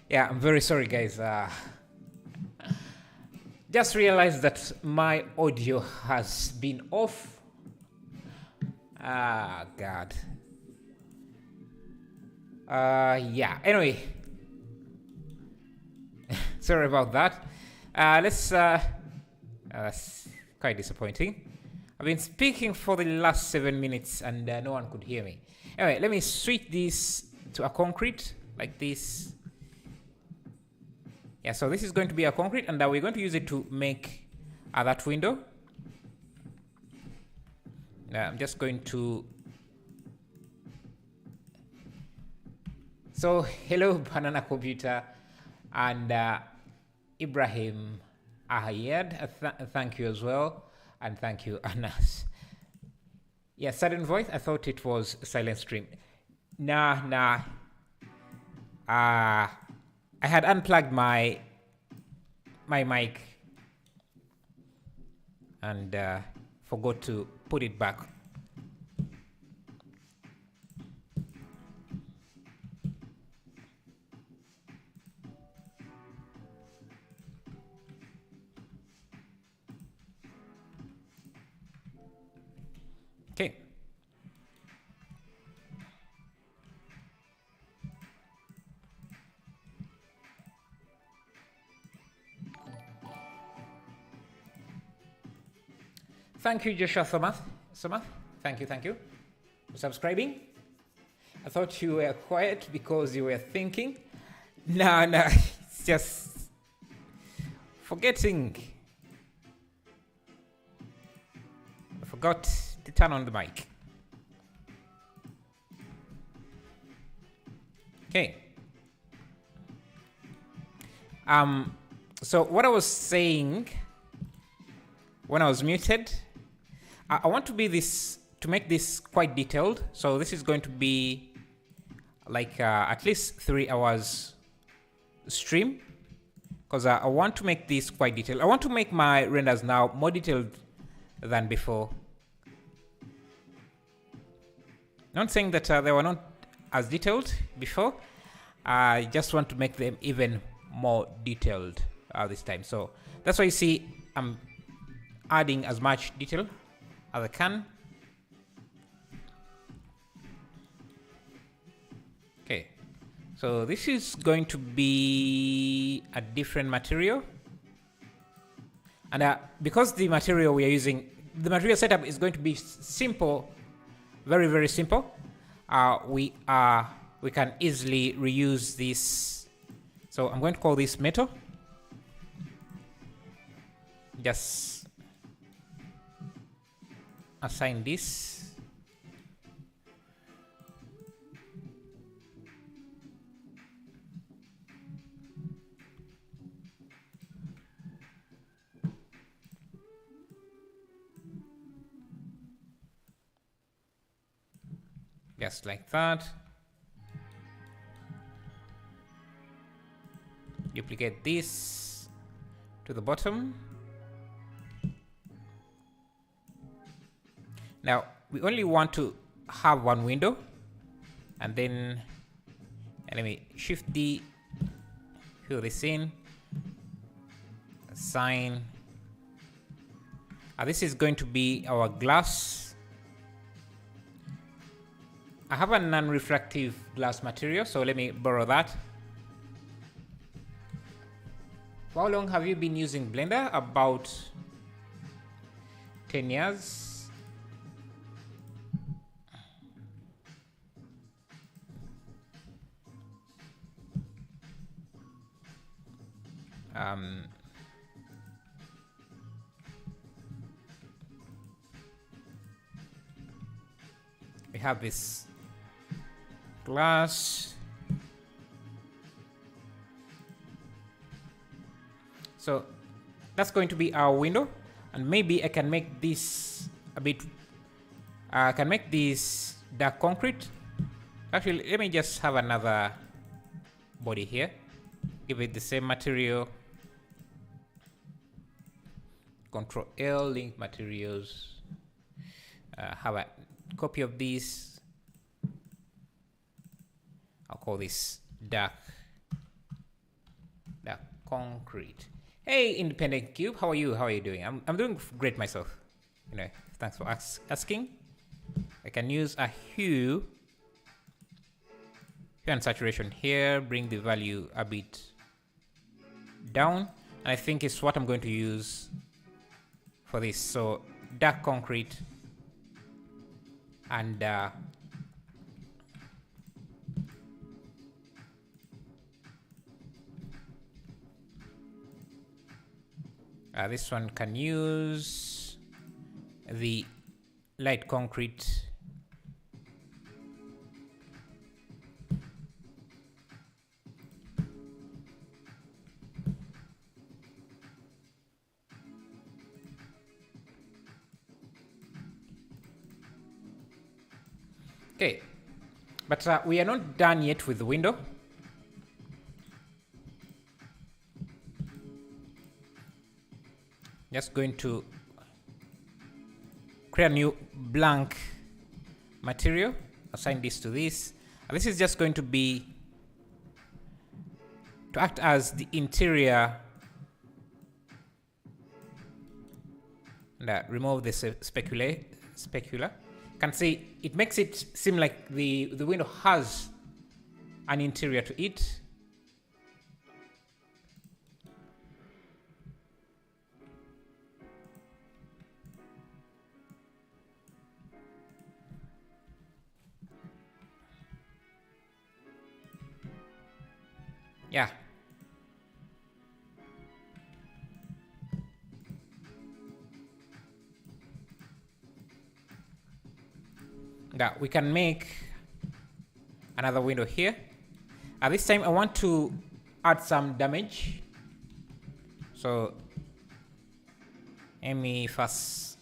Yeah, I'm very sorry, guys. Just realized that my audio has been off. Ah, God. Yeah, anyway. Sorry about that. That's quite disappointing. I've been speaking for the last 7 minutes and no one could hear me. Anyway, let me switch this to a concrete like this. Yeah, so this is going to be a concrete and we're going to use it to make that window. I'm just going to... So, hello Banana Computer and Ibrahim Ahayed. Thank you as well. And thank you, Anas. Yeah, sudden voice. I thought it was silent stream. Nah. I had unplugged my mic and forgot to put it back. Okay. Thank you, Joshua Thomas. Thank you for subscribing. I thought you were quiet because you were thinking. No, it's just forgetting. I forgot to turn on the mic. Okay. So what I was saying when I was muted, I want to make this quite detailed. So this is going to be like at least 3 hours stream because I want to make this quite detailed. I want to make my renders now more detailed than before. Not saying that they were not as detailed before. I just want to make them even more detailed this time. So that's why you see I'm adding as much detail as I can. Okay, so this is going to be a different material, and because the material we are using, the material setup is going to be simple, very, very simple. We can easily reuse this. So I'm going to call this metal. Just assign this. Just like that. Duplicate this to the bottom. Now we only want to have one window, and then let me shift D, fill this in, assign. This is going to be our glass. I have a non-refractive glass material, so let me borrow that. For how long have you been using Blender? About 10 years. We have this glass. So that's going to be our window, and maybe I can make this a bit. I can make this dark concrete. Actually, let me just have another body here. Give it the same material. Control L, link materials. Have a copy of this. I'll call this dark concrete. Hey, independent cube, how are you? How are you doing? I'm doing great myself. You know, thanks for asking. I can use a hue and saturation here, bring the value a bit down, and I think it's what I'm going to use for this. So dark concrete and this one can use the light concrete. Okay, but we are not done yet with the window. Just going to create a new blank material, assign this to this. And this is just going to be to act as the interior, and remove the specular. Can see it makes it seem like the window has an interior to it. Yeah. Now we can make another window here. At this time I want to add some damage. So let me first.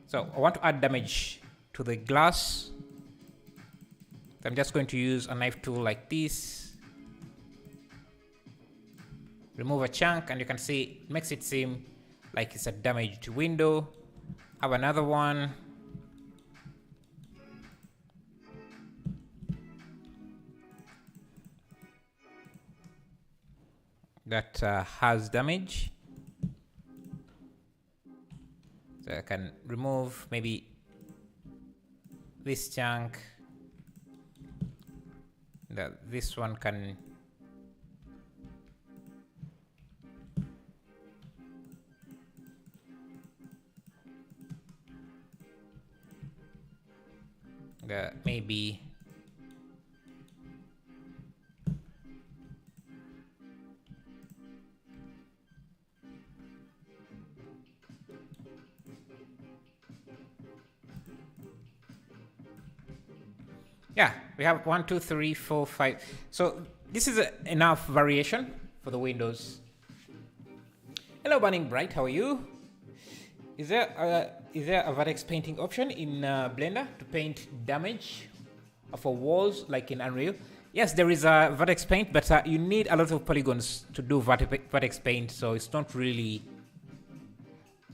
So I want to add damage to the glass. So I'm just going to use a knife tool like this. Remove a chunk, and you can see it makes it seem like it's a damaged window. Have another one. That has damage. So I can remove maybe this chunk. This one can maybe yeah, we have 1, 2, 3, 4, 5. So this is enough variation for the windows. Hello, Burning Bright. How are you? Is there a vertex painting option in Blender to paint damage for walls like in Unreal? Yes, there is a vertex paint, but you need a lot of polygons to do vertex paint, so it's not really.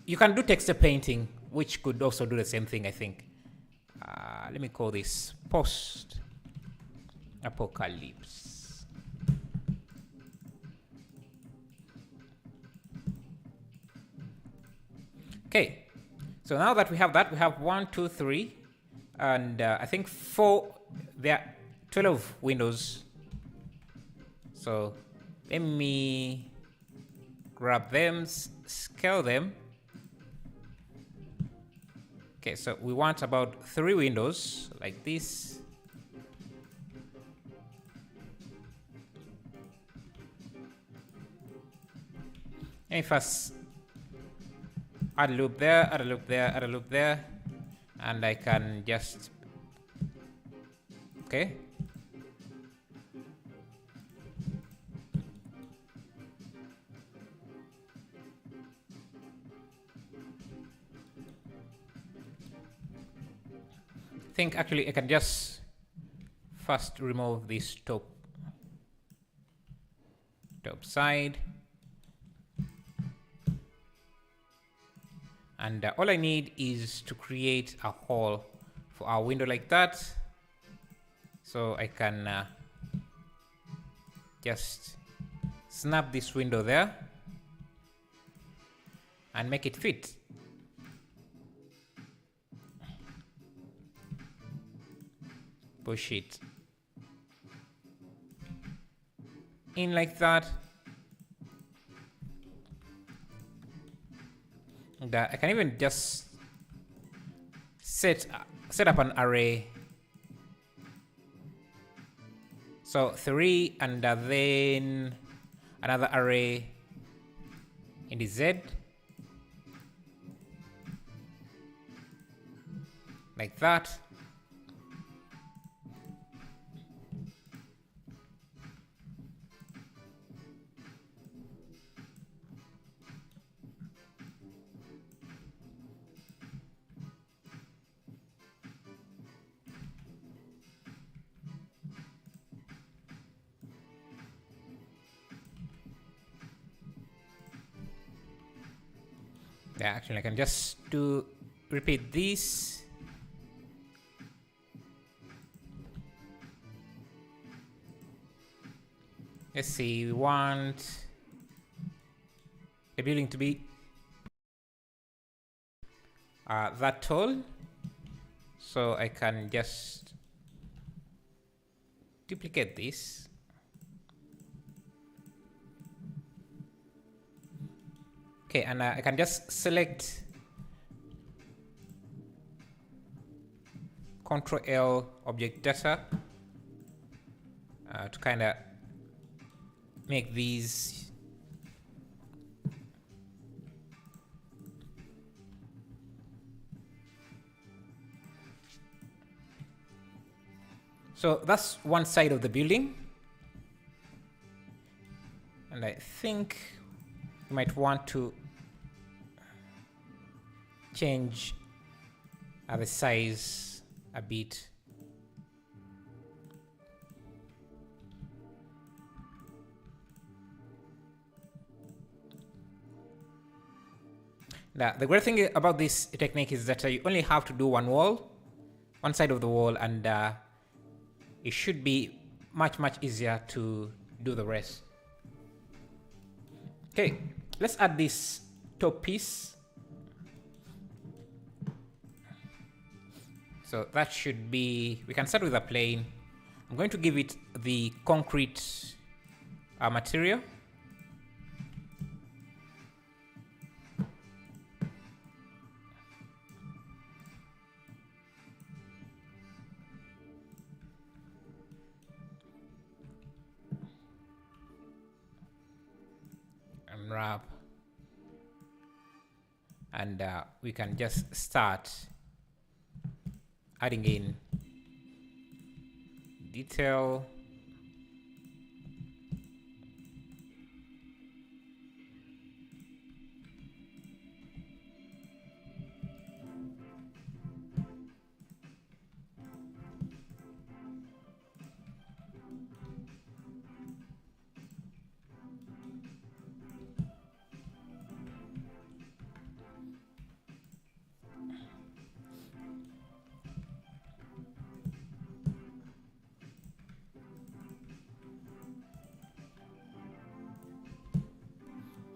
You can do texture painting, which could also do the same thing, I think. Let me call this post apocalypse. Okay, so now that we have that, we have 1, 2, 3, and I think 4. There are 12 windows. So let me grab them, scale them. Okay, so we want about 3 windows like this. And first add a loop there, add a loop there, add a loop there, and I can just okay. I think actually I can just first remove this top side, and all I need is to create a hole for our window like that, so I can just snap this window there and make it fit. Push it in like that. And I can even just set up an array. So 3 and then another array in the Z. Like that. Yeah, actually I can just repeat this. Let's see, we want the building to be that tall. So I can just duplicate this. Okay, and I can just select Ctrl L object data to kind of make these so that's one side of the building, and I think you might want to change the size a bit. Now, the great thing about this technique is that you only have to do one side of the wall, and it should be much easier to do the rest. Okay, let's add this top piece. So that should be, we can start with a plane. I'm going to give it the concrete material. Unwrap. And we can just start adding in detail.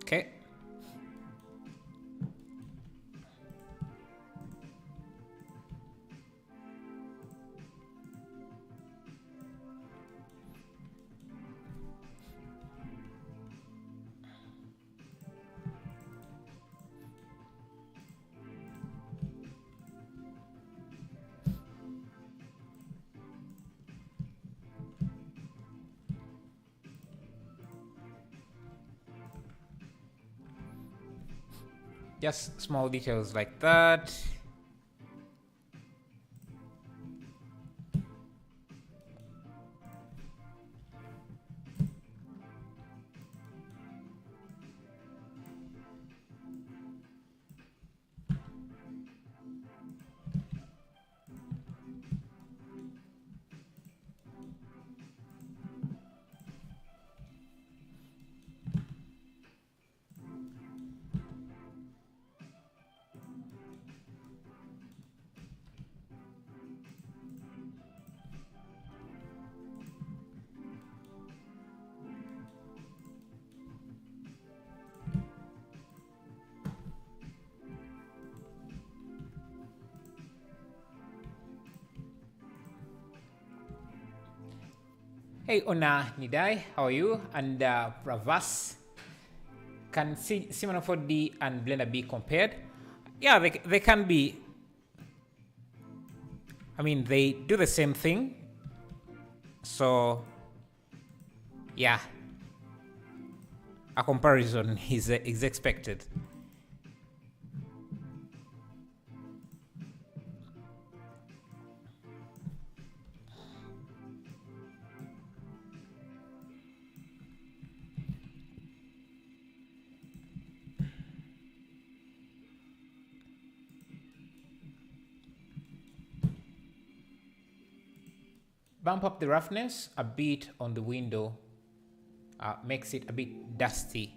Okay. Just small details like that. Hey, Ona Nidai, how are you? And Pravas, can Cinema 4D and Blender be compared? Yeah, they can be. I mean, they do the same thing. So, yeah, a comparison is expected. Bump up the roughness a bit on the window, makes it a bit dusty.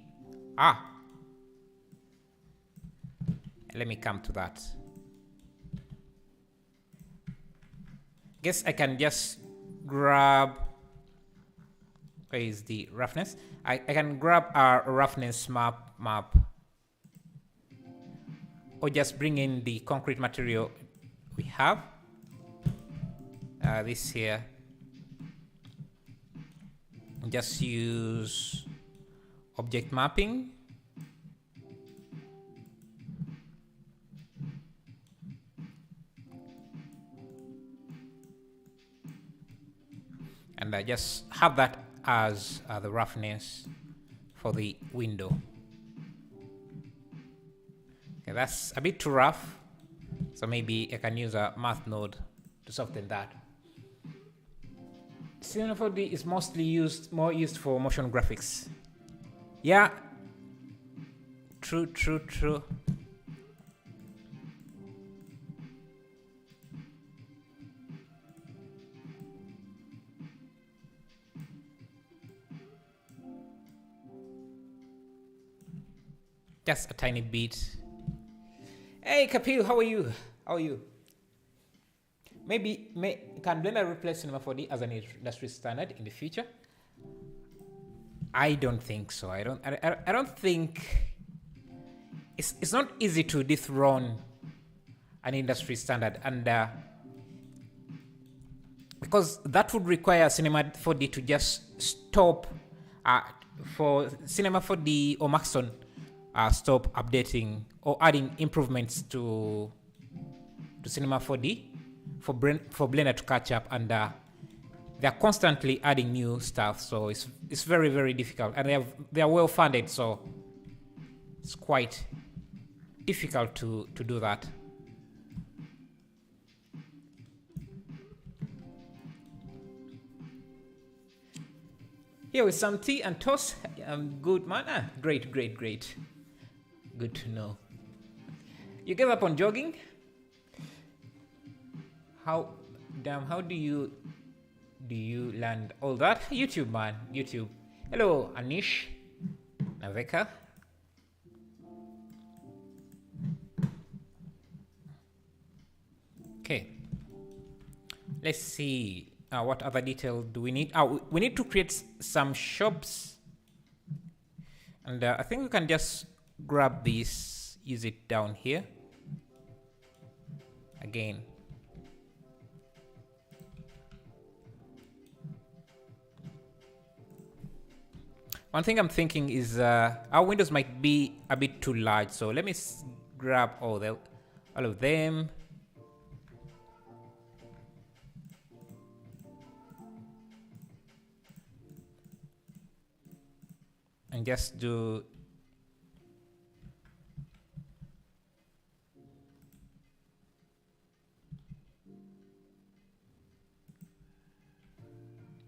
Let me come to that. Guess I can just grab, where is the roughness? I can grab our roughness map or just bring in the concrete material we have. This here. Just use object mapping. And I just have that as the roughness for the window. Okay, that's a bit too rough. So maybe I can use a math node to soften that. Cinema 4D is mostly more used for motion graphics. Yeah. True. Just a tiny bit. Hey Kapil, how are you? Can Blender replace Cinema 4D as an industry standard in the future? I don't think so. I don't think it's not easy to dethrone an industry standard, and because that would require Cinema 4D to just stop for Cinema 4D or Maxon stop updating or adding improvements to Cinema 4D for Blender to catch up, and they're constantly adding new stuff, so it's very, very difficult, and they are well funded, so it's quite difficult to do that. Here with some tea and toast. Good man. Great. Good to know. You gave up on jogging? How do you learn all that? YouTube, man. YouTube. Hello, Anish Naveka. Okay. Let's see. What other detail do we need? We need to create some shops. And I think we can just grab this, use it down here. Again. One thing I'm thinking is our windows might be a bit too large, so let me grab all of them. And just do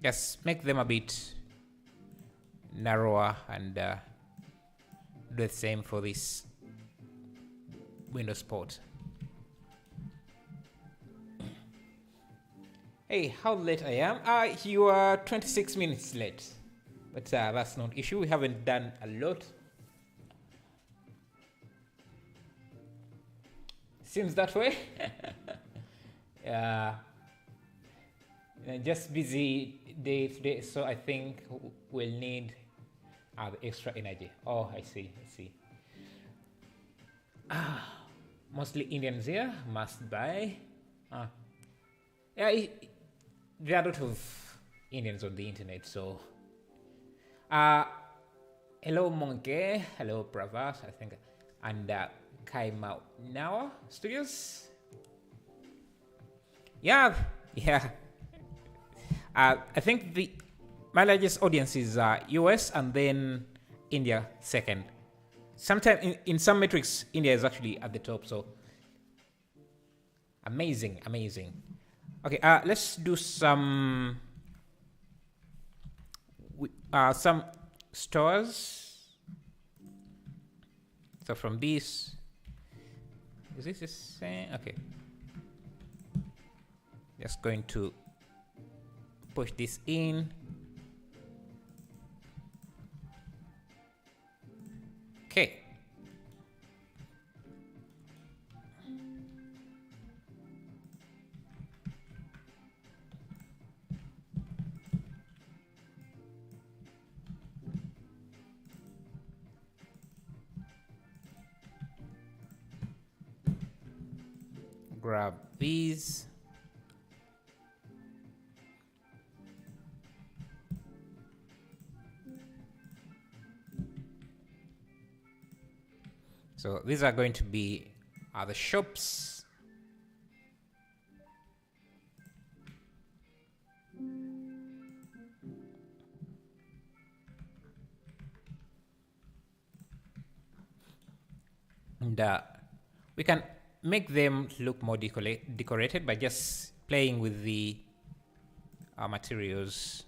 just make them a bit narrower, and do the same for this window spot. Hey, how late I am? You are 26 minutes late, but that's not an issue. We haven't done a lot. Seems that way. Yeah. Just busy day today, so I think we'll need the extra energy. Oh, I see. Mostly Indians here. Must buy. Yeah, there are a lot of Indians on the internet. So, hello Monkey, hello Pravas, I think, and Kaima Nawa Studios. Yeah. I think my largest audience is US and then India second. Sometimes in some metrics, India is actually at the top. So amazing. Okay, let's do some stores. So from this, is this the same? Okay, just going to push this in. Okay. Grab these. So these are going to be the shops. And we can make them look more decorated by just playing with the materials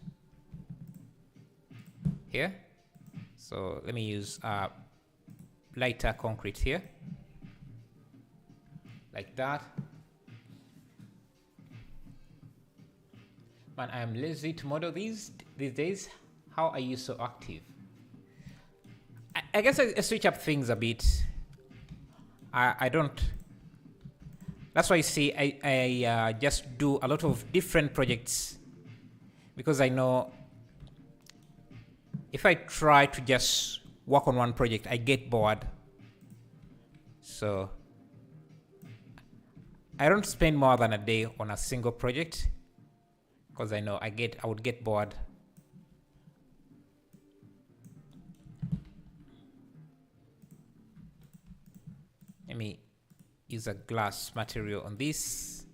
here. So let me use lighter concrete here, like that. Man, I am lazy to model these days. How are you so active? I guess I switch up things a bit. I don't. That's why you see I just do a lot of different projects, because I know if I try to just work on one project, I get bored. So I don't spend more than a day on a single project, because I know I would get bored. Let me use a glass material on this.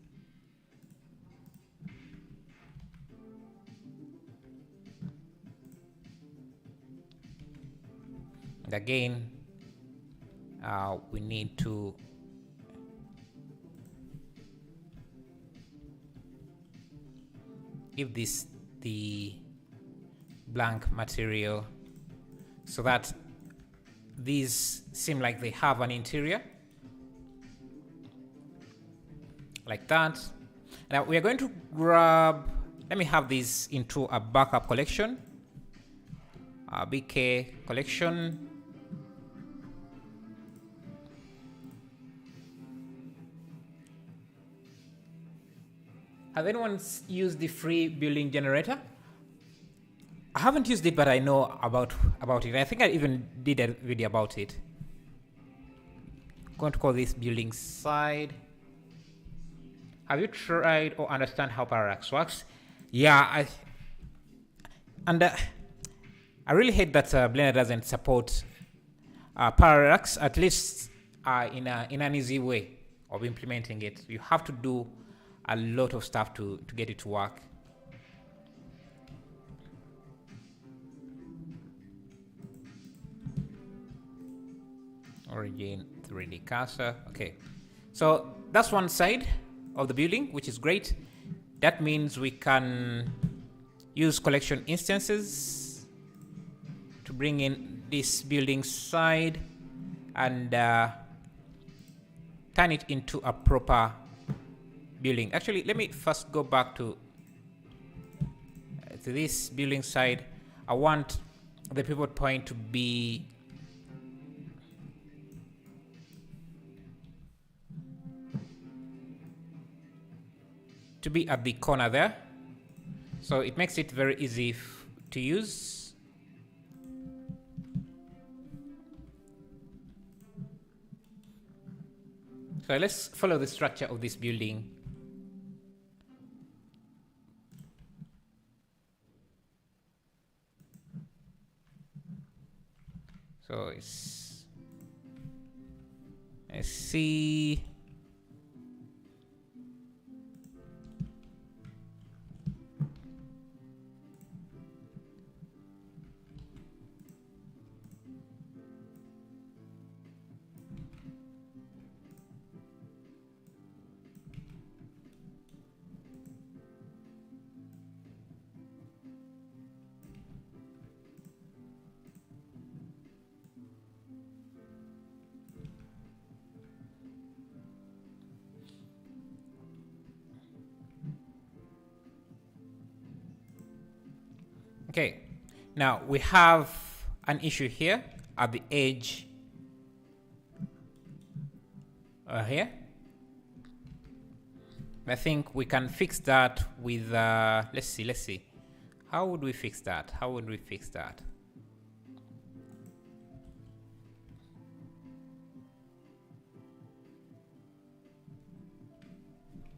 And again, we need to give this the blank material so that these seem like they have an interior, like that. Now we are going to grab, let me have this into a backup collection, a BK collection. Have anyone used the free building generator? I haven't used it, but I know about it. I think I even did a video about it. I'm going to call this building side. Have you tried or understand how Parallax works? Yeah, I really hate that Blender doesn't support Parallax, at least in an easy way of implementing it. You have to do a lot of stuff to get it to work. Origin 3D cursor. Okay, so that's one side of the building, which is great. That means we can use collection instances to bring in this building side and turn it into a proper building. Actually, let me first go back to this building side. I want the pivot point to be at the corner there, so it makes it very easy to use. So let's follow the structure of this building. So it's, I see. Okay, now we have an issue here at the edge here. I think we can fix that with, let's see. How would we fix that?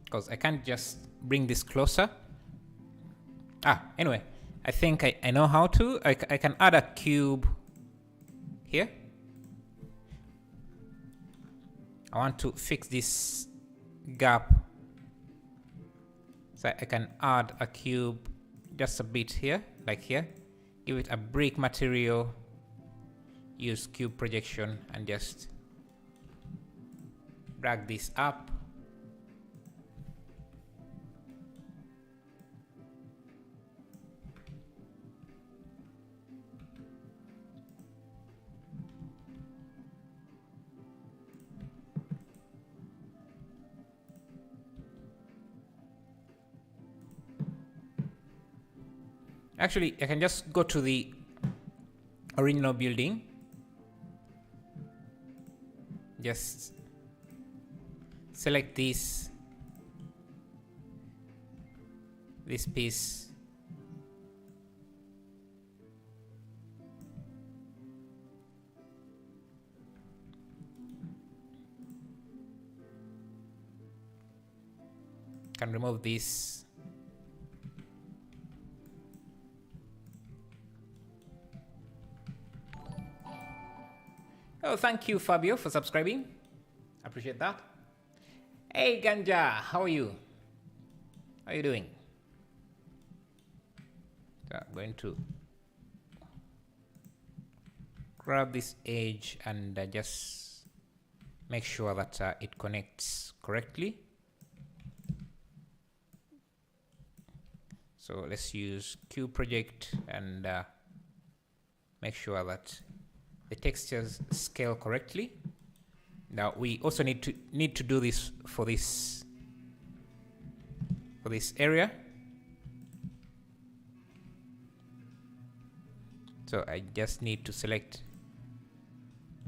Because I can't just bring this closer. Anyway, I think I know how to. I can add a cube here. I want to fix this gap. So I can add a cube just a bit here, like here. Give it a brick material. Use cube projection and just drag this up. Actually, I can just go to the original building. Just select this piece. Can remove this. Oh, thank you, Fabio, for subscribing. Appreciate that. Hey, Ganja, how are you? How are you doing? So I'm going to grab this edge and just make sure that it connects correctly. So let's use Cube Project and make sure that the textures scale correctly. Now we also need to do this for this area. So I just need to select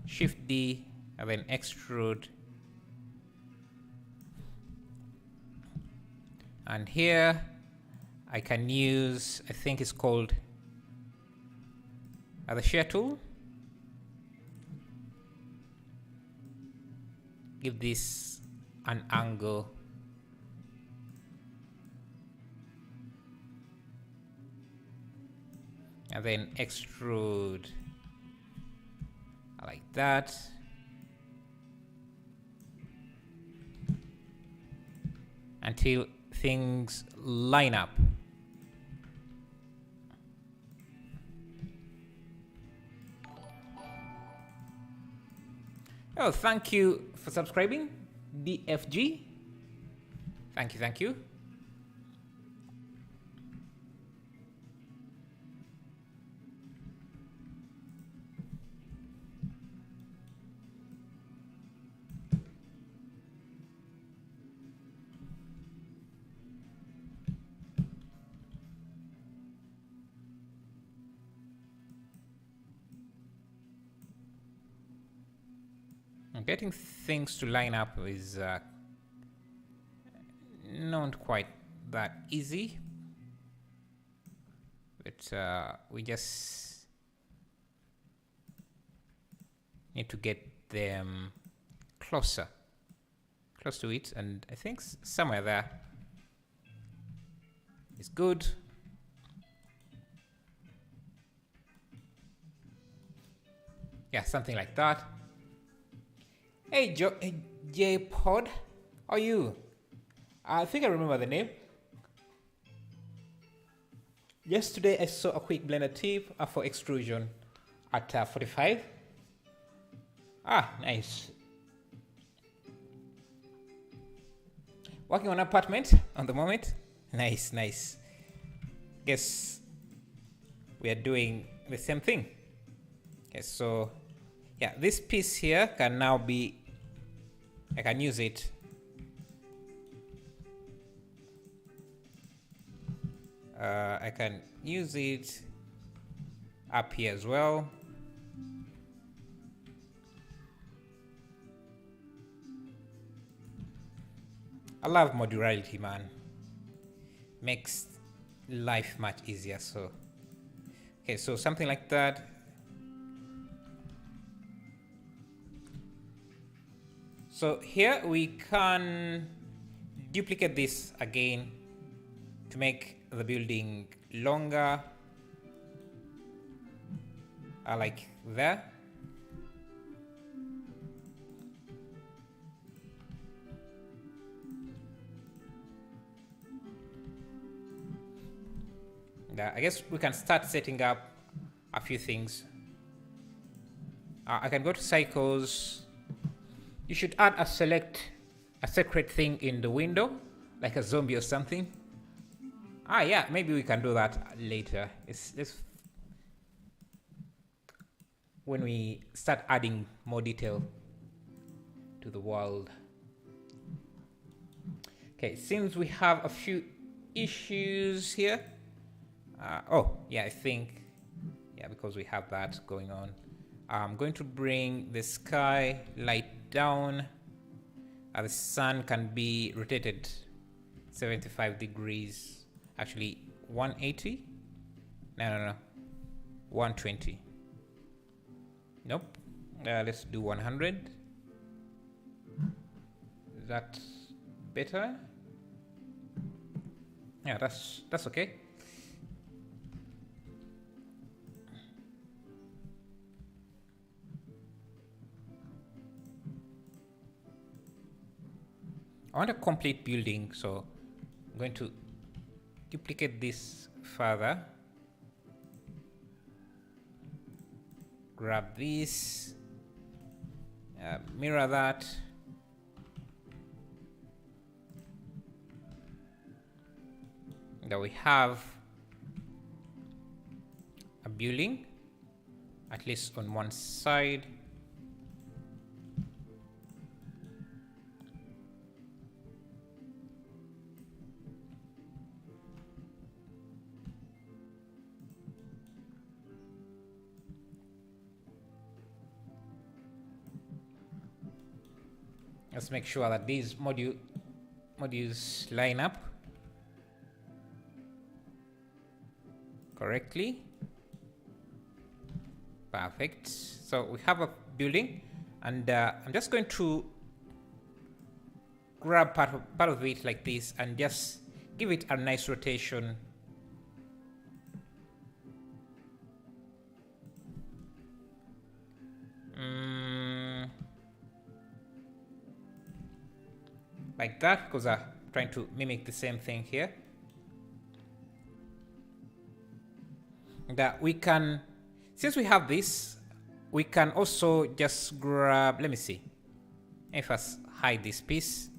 Shift D and then extrude. And here I can use, I think it's called the shear tool. Give this an angle. And then extrude like that. Until things line up. Oh, thank you for subscribing, DFG. Thank you. Getting things to line up is not quite that easy, but we just need to get them close to it, and I think somewhere there is good. Yeah, something like that. Hey, J-Pod, how are you? I think I remember the name. Yesterday I saw a quick blender tip for extrusion at 45. Ah, nice. Working on an apartment on the moment. Nice, nice. Guess we are doing the same thing. Okay, so yeah, this piece here can now be, I can use it. I can use it up here as well. I love modularity, man. Makes life much easier. So, okay, so something like that. So here we can duplicate this again to make the building longer, like there. I guess we can start setting up a few things. I can go to cycles. You should add a secret thing in the window, like a zombie or something. Ah, yeah, maybe we can do that later. It's when we start adding more detail to the world. Okay, since we have a few issues here. Oh, yeah, I think, yeah, because we have that going on. I'm going to bring the sky light down. The sun can be rotated 75 degrees. Actually, 180? No. 120. Nope. Let's do 100. Is that better? Yeah, that's okay. I want a complete building, so I'm going to duplicate this further. Grab this, mirror that. Now we have a building, at least on one side. Let's make sure that these modules line up correctly. Perfect. So we have a building, and I'm just going to grab part of it like this and just give it a nice rotation. Like that, because I'm trying to mimic the same thing here. That we can, since we have this, we can also just grab, let me see. Let me first hide this piece.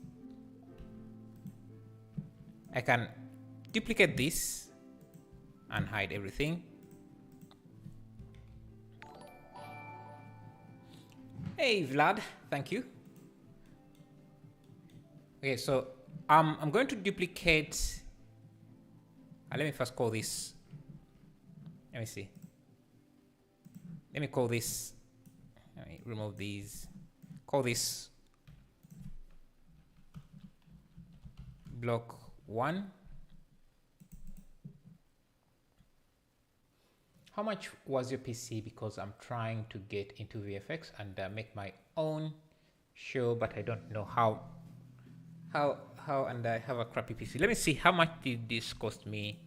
I can duplicate this and hide everything. Hey Vlad, thank you. Okay, so I'm going to duplicate. Let me first call this. Let me see. Let me call this. Let me remove these. Call this block 1. How much was your PC? Because I'm trying to get into VFX and make my own show, but I don't know how, and I have a crappy PC. Let me see, how much did this cost me?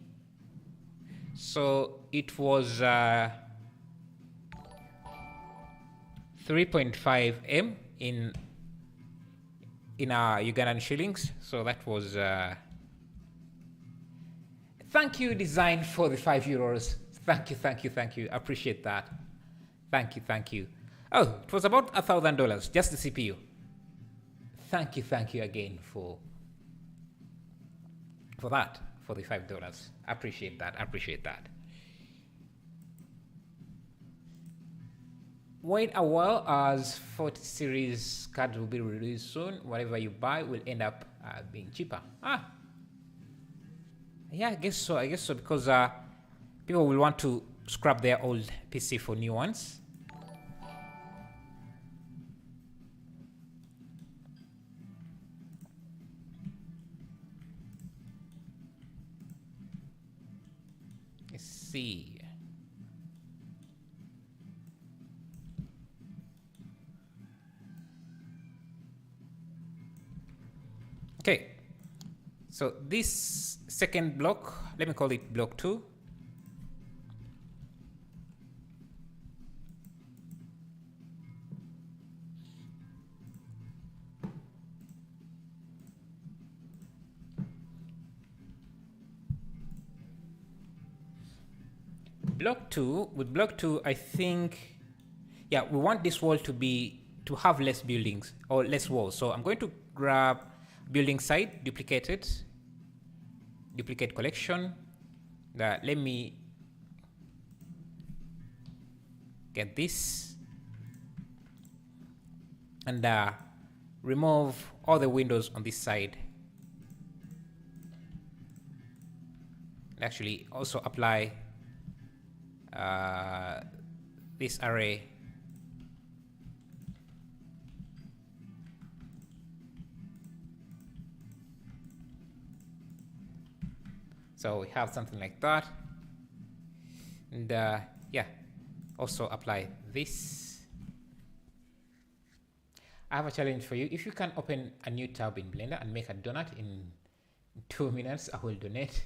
So it was 3.5 M in Ugandan shillings. So that was thank you, design, for the €5. Thank you. Appreciate that. Thank you. Oh, it was about $1,000, just the CPU. Thank you again for that, for the $5. Appreciate that. Wait a while, as 40 series cards will be released soon. Whatever you buy will end up being cheaper. Yeah, I guess so, because people will want to scrap their old PC for new ones. Let's see. Okay, so this second block, let me call it block 2. With block 2, I think, yeah, we want this wall to have less buildings or less walls. So I'm going to grab building side, duplicate it, duplicate collection. Let me get this and remove all the windows on this side. Actually, also apply this array. So we have something like that. And yeah, also apply this. I have a challenge for you. If you can open a new tab in Blender and make a donut in 2 minutes, I will donate.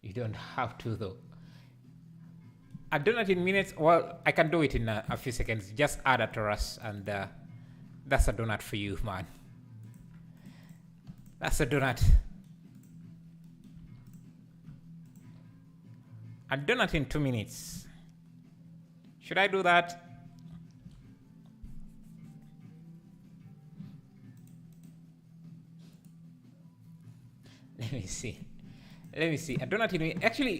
You don't have to though. A donut in minutes, well, I can do it in a few seconds. Just add a torus and that's a donut for you, man. That's a donut. A donut in 2 minutes. Should I do that? Let me see. A donut in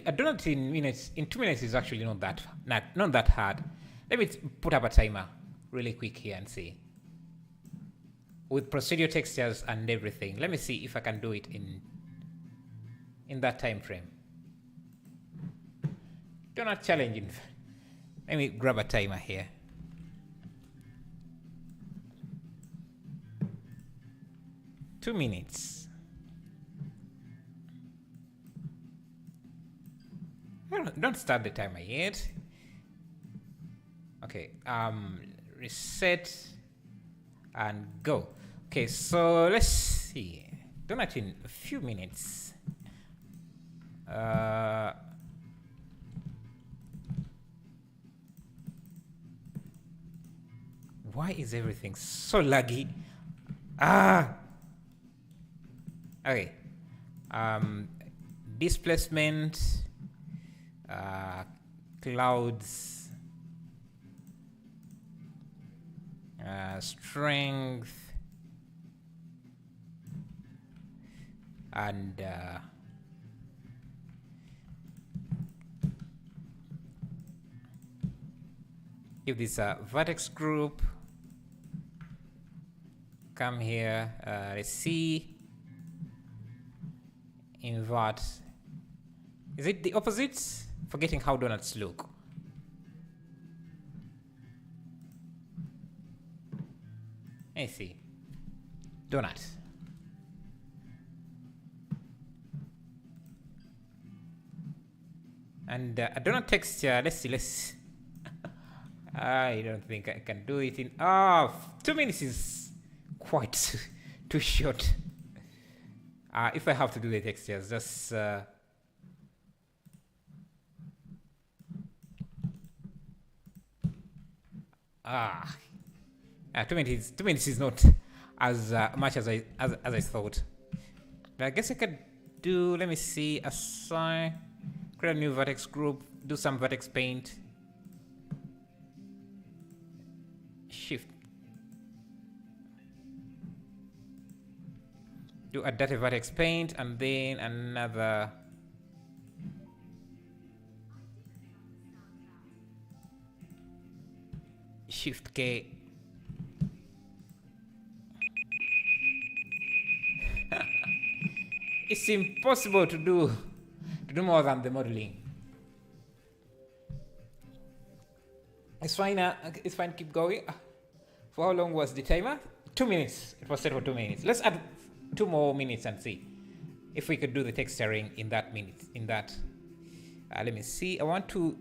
a donut in 2 minutes is actually not that hard. Let me put up a timer really quick here and see. With procedure textures and everything. Let me see if I can do it in that time frame. Donut challenging. Let me grab a timer here. Two minutes. Don't start the timer yet. Okay, reset and go. Okay, so let's see. Donut in a few minutes. Why is everything so laggy? Okay. Displacement, clouds, strength, and give this a vertex group. Come here, let's see, invert. Is it the opposites? Forgetting how donuts look. Let's see, donut. And a donut texture, let's see. I don't think I can do it in, 2 minutes is quite too short. If I have to do the textures, just 2 minutes is not as much as I thought. But I guess I could do, let me see, assign, create a new vertex group, do some vertex paint, shift, do a data vertex paint, and then another shift K. It's impossible to do more than the modeling. It's fine. It's fine. Keep going. For how long was the timer? 2 minutes. It was set for 2 minutes. Let's add 2 more minutes and see if we could do the texturing in that minute. Let me see. I want to.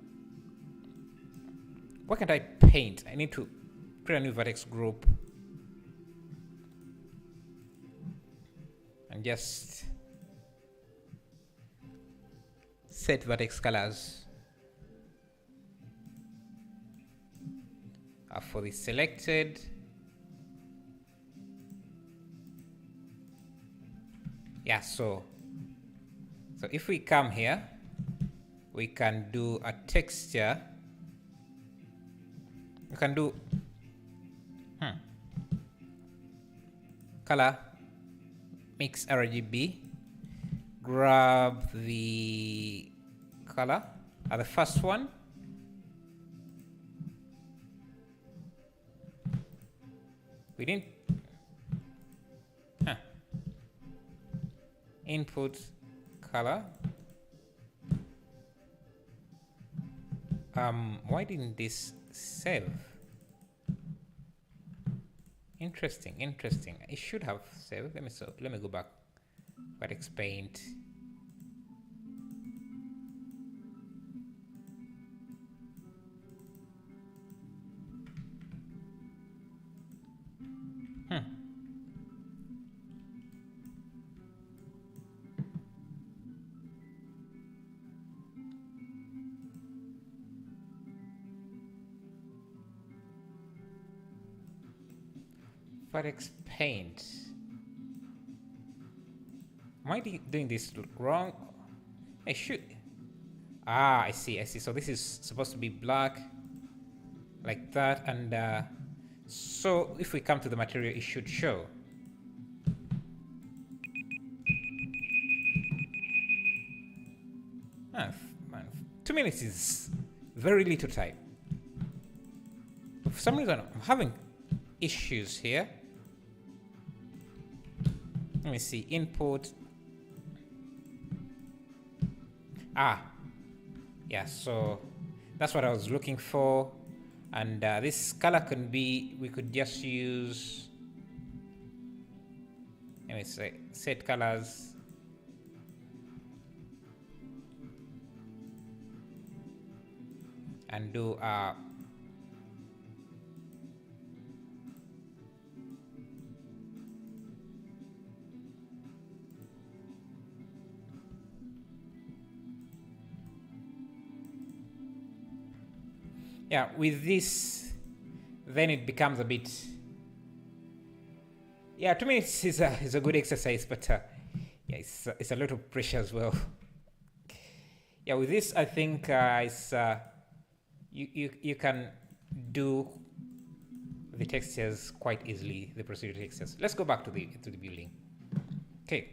What can I paint? I need to create a new vertex group and just set vertex colors for the selected. Yeah, so if we come here, we can do a texture. We can do color, mix RGB, grab the color, the first one, we didn't input color. Why didn't this save? Interesting. It should have saved. Let me go back. Vertex paint. Vertex paint. Am I doing this wrong? I should. I see. So this is supposed to be black, like that, and so if we come to the material, it should show. Man, 2 minutes is very little time. For some reason, I'm having issues here. Let me see, input. Yeah, so that's what I was looking for. And this color can be, we could just use, let me say, set colors. And do yeah, with this, then it becomes a bit. Yeah, 2 minutes is a good exercise, but yeah, it's a lot of pressure as well. Yeah, with this, I think it's you can do the textures quite easily, the procedural textures. Let's go back to the building. Okay.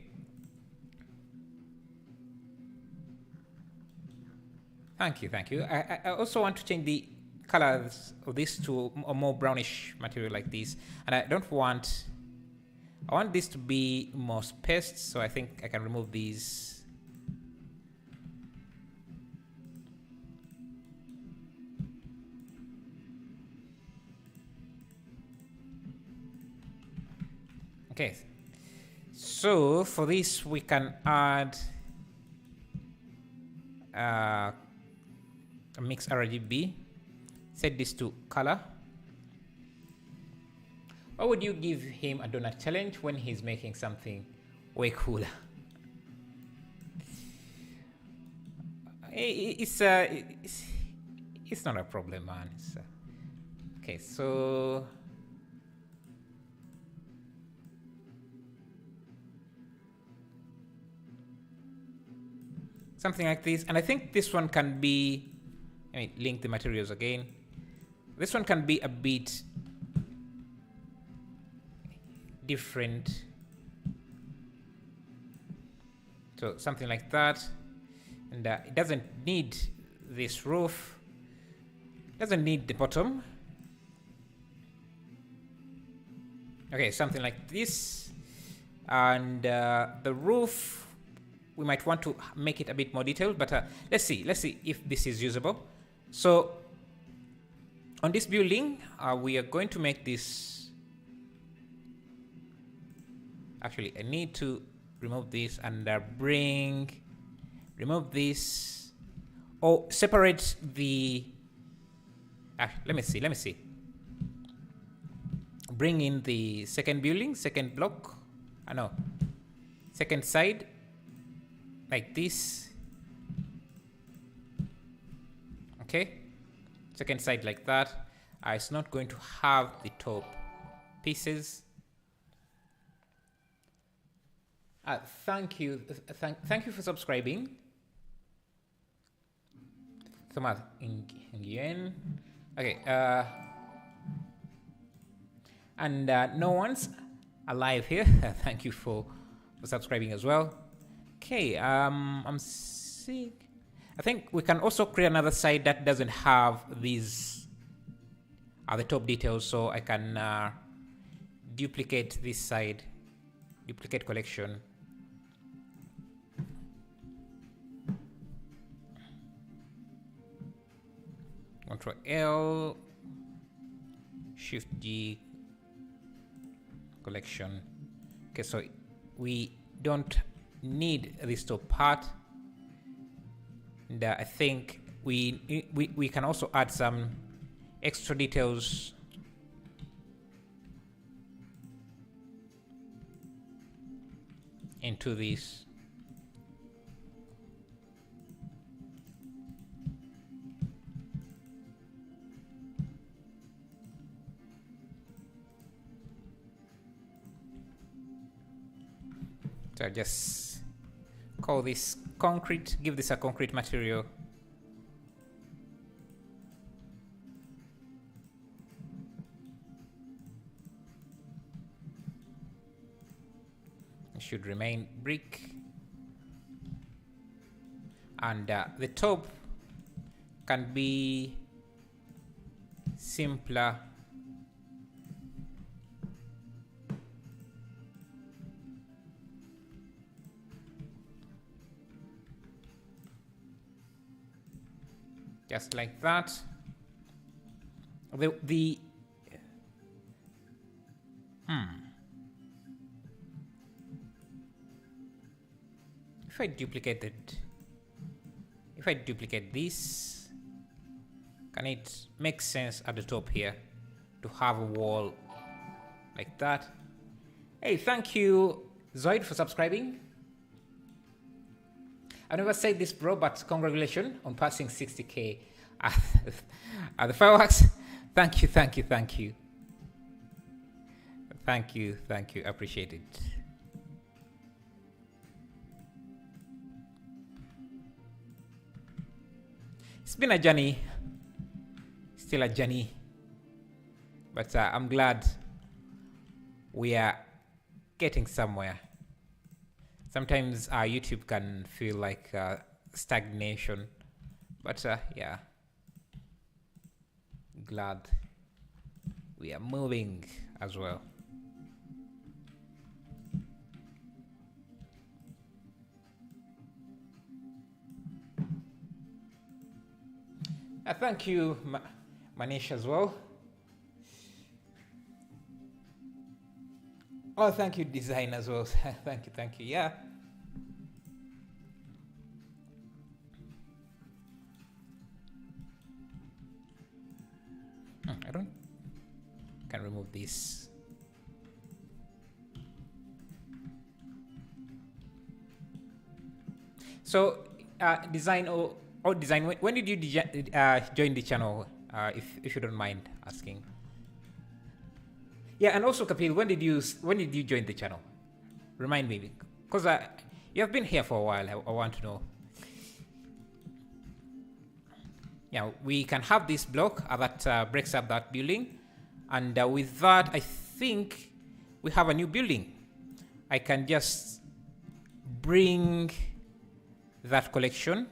Thank you. I also want to change the colors of this to a more brownish material like this, and I want this to be more spaced, so I think I can remove these. Okay, so for this we can add a mix RGB. Set this to color. Why would you give him a donut challenge when he's making something way cooler? It's not a problem, man. Okay, so something like this. And I think this one can be, let me link the materials again. This one can be a bit different. So something like that. And it doesn't need this roof. Doesn't need the bottom. Okay, something like this. And the roof, we might want to make it a bit more detailed, but let's see if this is usable. So on this building, we are going to make this. Actually, I need to remove this and remove this, or separate the. Let me see. Bring in the second building, second block. No, second side, like this. Okay, second side like that. It's not going to have the top pieces. Thank you for subscribing. Thomas Nguyen. Okay. And no one's alive here. Thank you for subscribing as well. Okay. I'm sick. I think we can also create another side that doesn't have these the top details, so I can duplicate this side, duplicate collection. Control L, Shift G, collection. Okay, so we don't need this top part. And I think we can also add some extra details into this. So just call this concrete, give this a concrete material. It should remain brick. And the top can be simpler. Just like that. If I duplicate this, can it make sense at the top here to have a wall like that? Hey, thank you, Zoid, for subscribing. I never said this, bro, but congratulations on passing 60K at the fireworks. Thank you. Thank you. Appreciate it. It's been a journey. Still a journey. But I'm glad we are getting somewhere. Sometimes YouTube can feel like stagnation, but yeah, glad we are moving as well. Thank you, Manish, as well. Oh, thank you, design as well. Thank you. Yeah. Can remove this. So, design or design. When did you join the channel? If you don't mind asking. Yeah, and also Kapil, when did you join the channel? Remind me, because you have been here for a while. I want to know. yeah, we can have this block that breaks up that building. And with that, I think we have a new building. I can just bring that collection,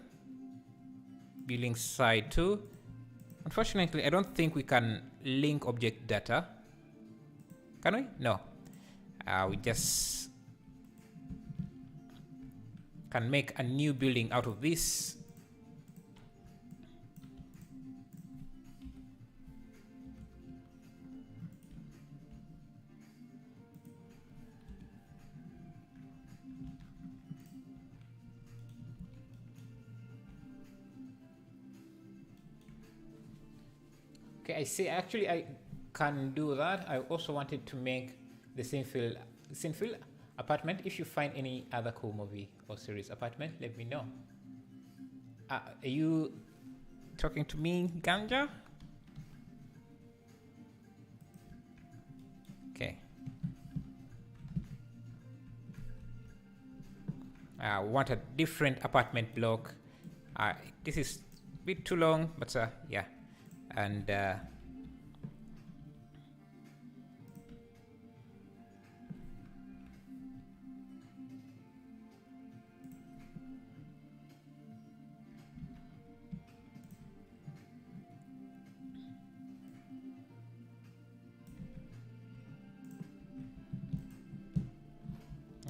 building side 2. Unfortunately, I don't think we can link object data. Can we? No. We just can make a new building out of this. Okay, I see. Actually, I can do that. I also wanted to make the Sinfield apartment. If you find any other cool movie or series apartment, let me know. Are you talking to me, Ganja? Okay. We want a different apartment block. This is a bit too long, but yeah. And let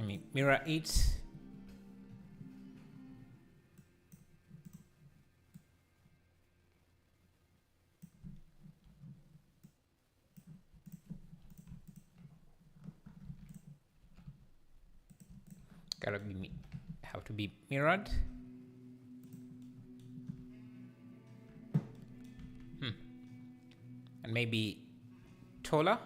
me mirror it. Gotta be have to be mirrored. And maybe taller.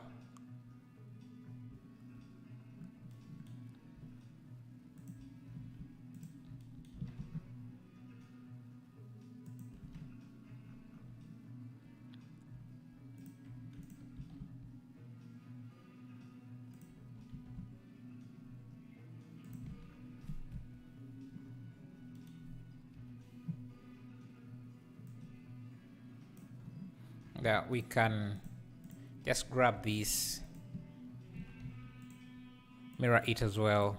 That we can just grab these, mirror it as well.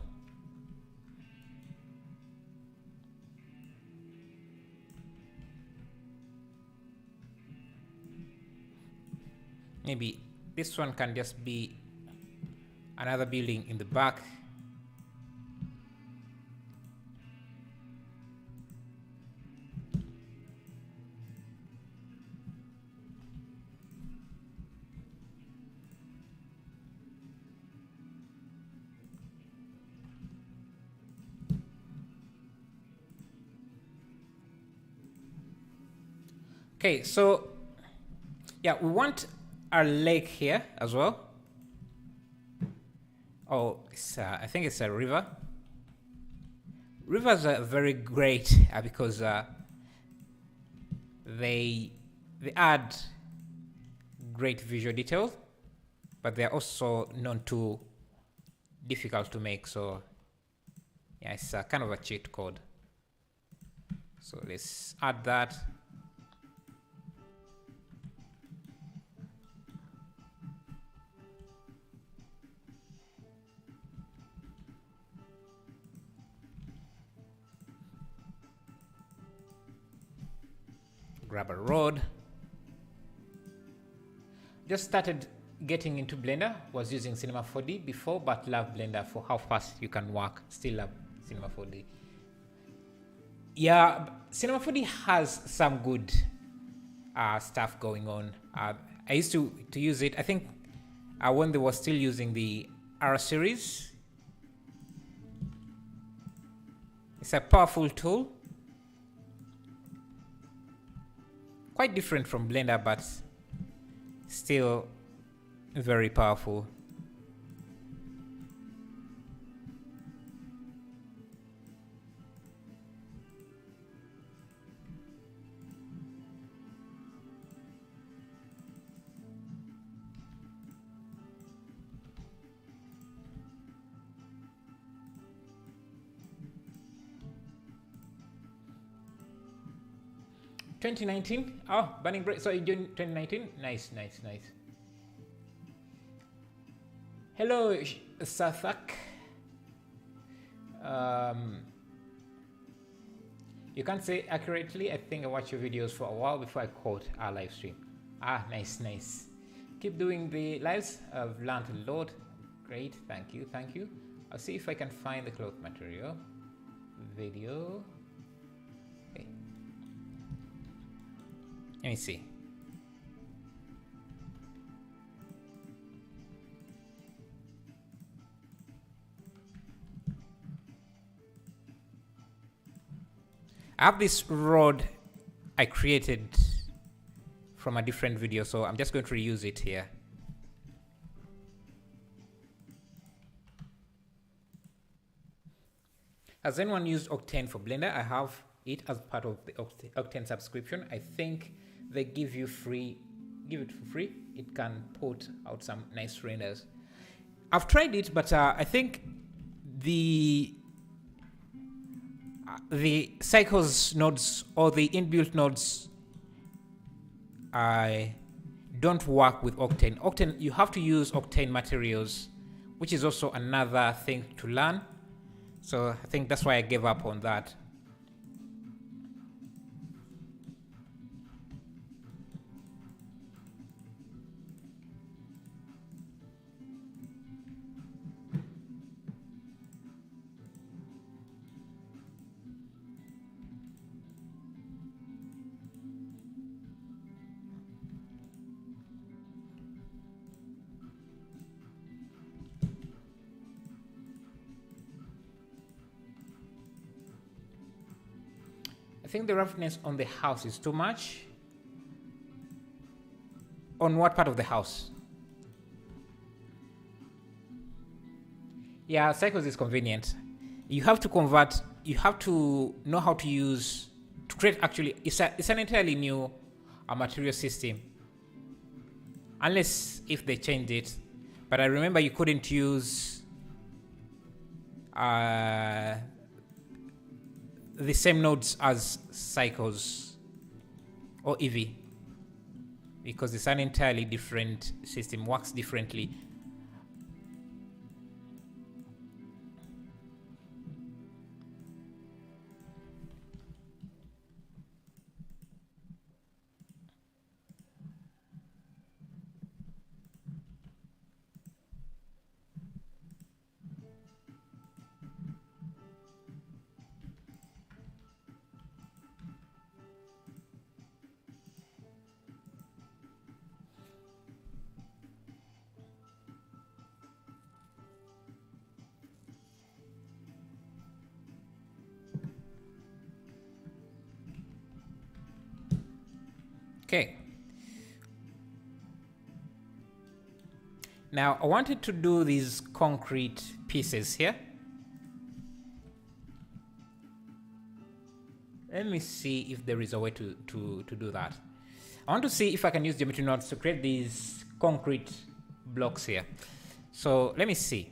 Maybe this one can just be another building in the back. Okay, so yeah, we want our lake here as well. Oh, I think it's a river. Rivers are very great because they add great visual detail, but they're also known to difficult to make. So yeah, it's kind of a cheat code. So let's add that. Grab a road. Just started getting into Blender. Was using Cinema 4D before, but love Blender for how fast you can work. Still love Cinema 4D. Yeah, Cinema 4D has some good stuff going on. I used to use it, I think, when they were still using the R series. It's a powerful tool. Quite different from Blender, but still very powerful. 2019. Oh, Burning Break. So in June 2019. Nice, nice, nice. Hello, Sathak. You can't say accurately. I think I watched your videos for a while before I caught our live stream. Ah, nice, nice. Keep doing the lives. I've learned a lot. Great, thank you, thank you. I'll see if I can find the cloth material. Video. Okay. Let me see. I have this rod I created from a different video, so I'm just going to reuse it here. Has anyone used Octane for Blender? I have it as part of the Octane subscription. I think they give you give it for free. It can put out some nice renders. I've tried it, but I think the cycles nodes or the inbuilt nodes don't work with Octane. Octane, you have to use Octane materials, which is also another thing to learn. So I think that's why I gave up on that. I think the roughness on the house is too much. On what part of the house? Yeah, Cycles is convenient. You have to convert, you have to know how to use, to create actually, it's an entirely new material system. Unless if they changed it. But I remember you couldn't use the same nodes as Cycles or Eevee, because it's an entirely different system, works differently. Okay. Now I wanted to do these concrete pieces here. Let me see if there is a way to do that. I want to see if I can use geometry nodes to create these concrete blocks here. So let me see.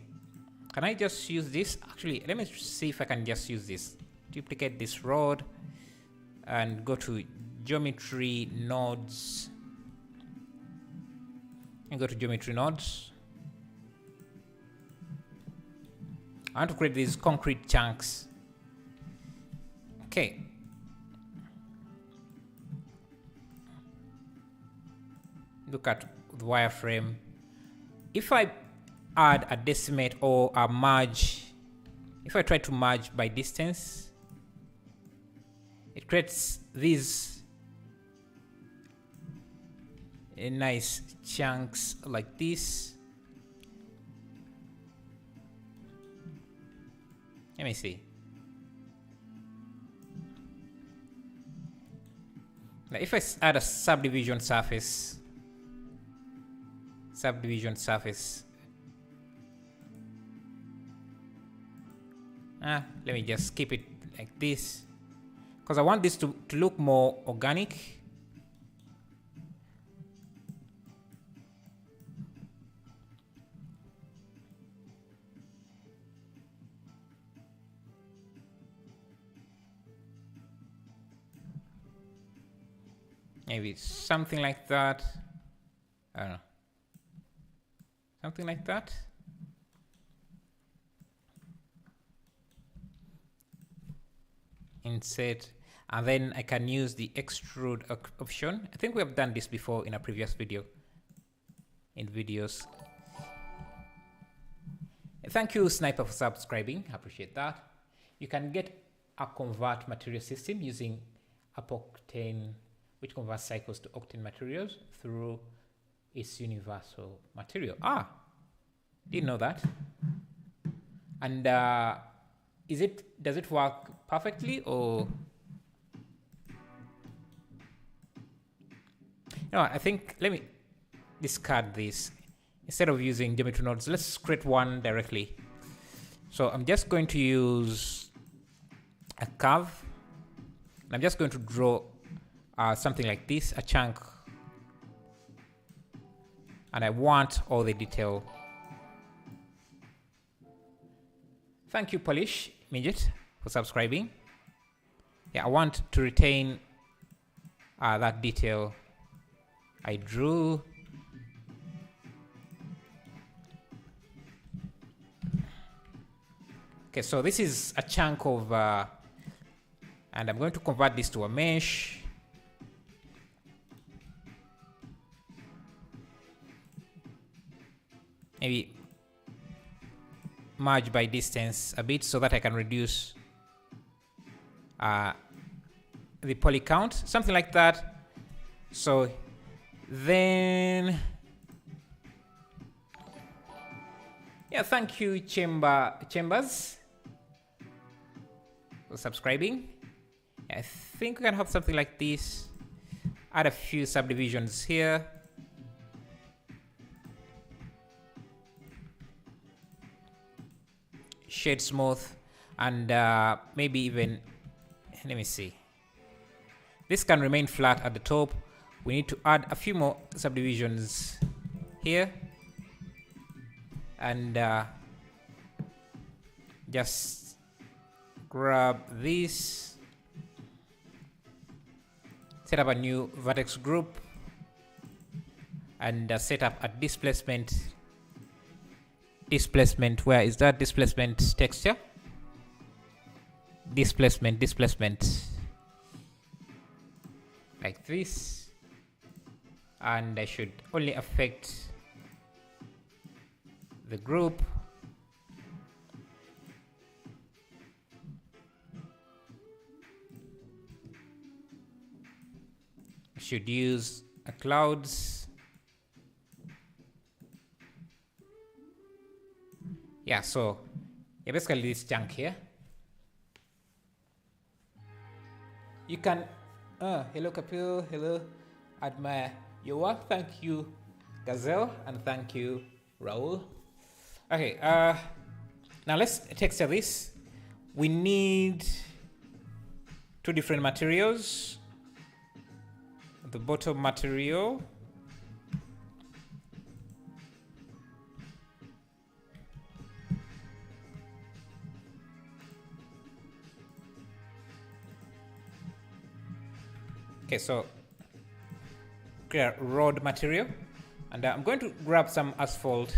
Can I just use this? Actually, let me see if I can just use this. Duplicate this rod and go to geometry nodes and go to geometry nodes. I want to create these concrete chunks. Okay. Look at the wireframe. If I add a decimate or a merge, if I try to merge by distance, it creates these nice chunks like this. Let me see. Now if I add a subdivision surface, let me just keep it like this, because I want this to look more organic. Maybe something like that. I don't know. Something like that. Insert. And then I can use the extrude option. I think we have done this before in a previous video. In videos. Thank you, Sniper, for subscribing. I appreciate that. You can get a convert material system using Octane, which converts cycles to octane materials through its universal material. Didn't know that. And does it work perfectly, or? No, I think let me discard this. Instead of using geometry nodes, let's create one directly. So I'm just going to use a curve. And I'm just going to draw something like this, a chunk. And I want all the detail. Thank you, Polish Midget, for subscribing. Yeah, I want to retain that detail I drew. Okay, so this is a chunk of, and I'm going to convert this to a mesh. Maybe merge by distance a bit so that I can reduce the poly count, something like that. So then, yeah, thank you, Chambers, for subscribing. I think we can have something like this. Add a few subdivisions here. Shade smooth, and maybe even, let me see. This can remain flat at the top. We need to add a few more subdivisions here. And just grab this, set up a new vertex group, and set up a displacement. Where is that? Displacement texture. Displacement. Like this. And I should only affect the group. Should use a clouds. Yeah, so yeah, basically this chunk here. You can, hello Kapil, hello, admire your work. Thank you, Gazelle, and thank you, Raul. Okay, now let's texture this. We need two different materials. The bottom material. Okay, so clear road material, and I'm going to grab some asphalt.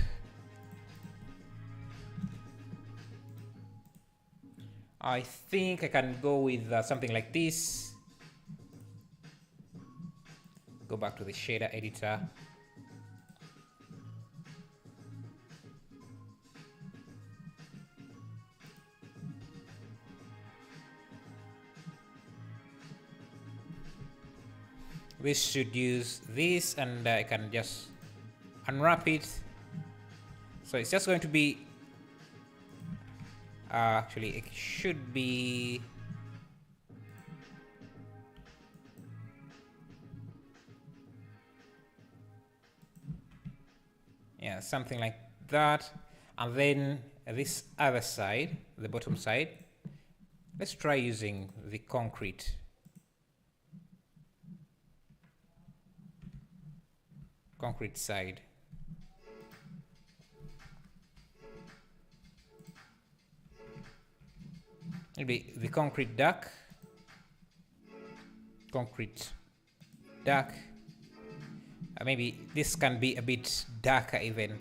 I think I can go with something like this. Go back to the shader editor. We should use this, and I can just unwrap it. So it's just going to be, actually it should be, yeah, something like that. And then this other side, the bottom side, let's try using the concrete side. It'll be the concrete duct, concrete dark. Maybe this can be a bit darker even.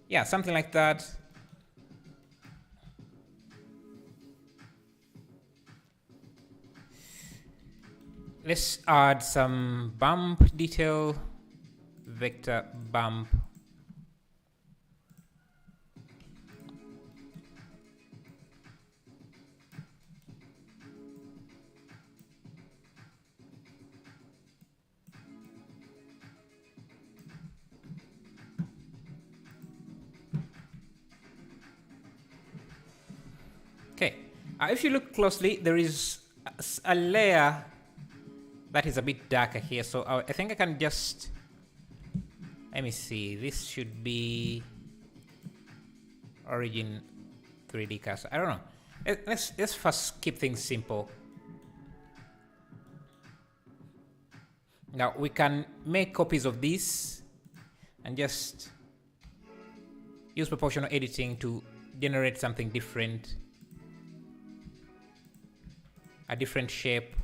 Yeah, something like that. Let's add some bump detail. Vector bump. Okay, if you look closely, there is a layer that is a bit darker here. So I think I can just, let me see, this should be origin 3D cursor. I don't know. Let's first keep things simple. Now we can make copies of this and just use proportional editing to generate something different. A different shape.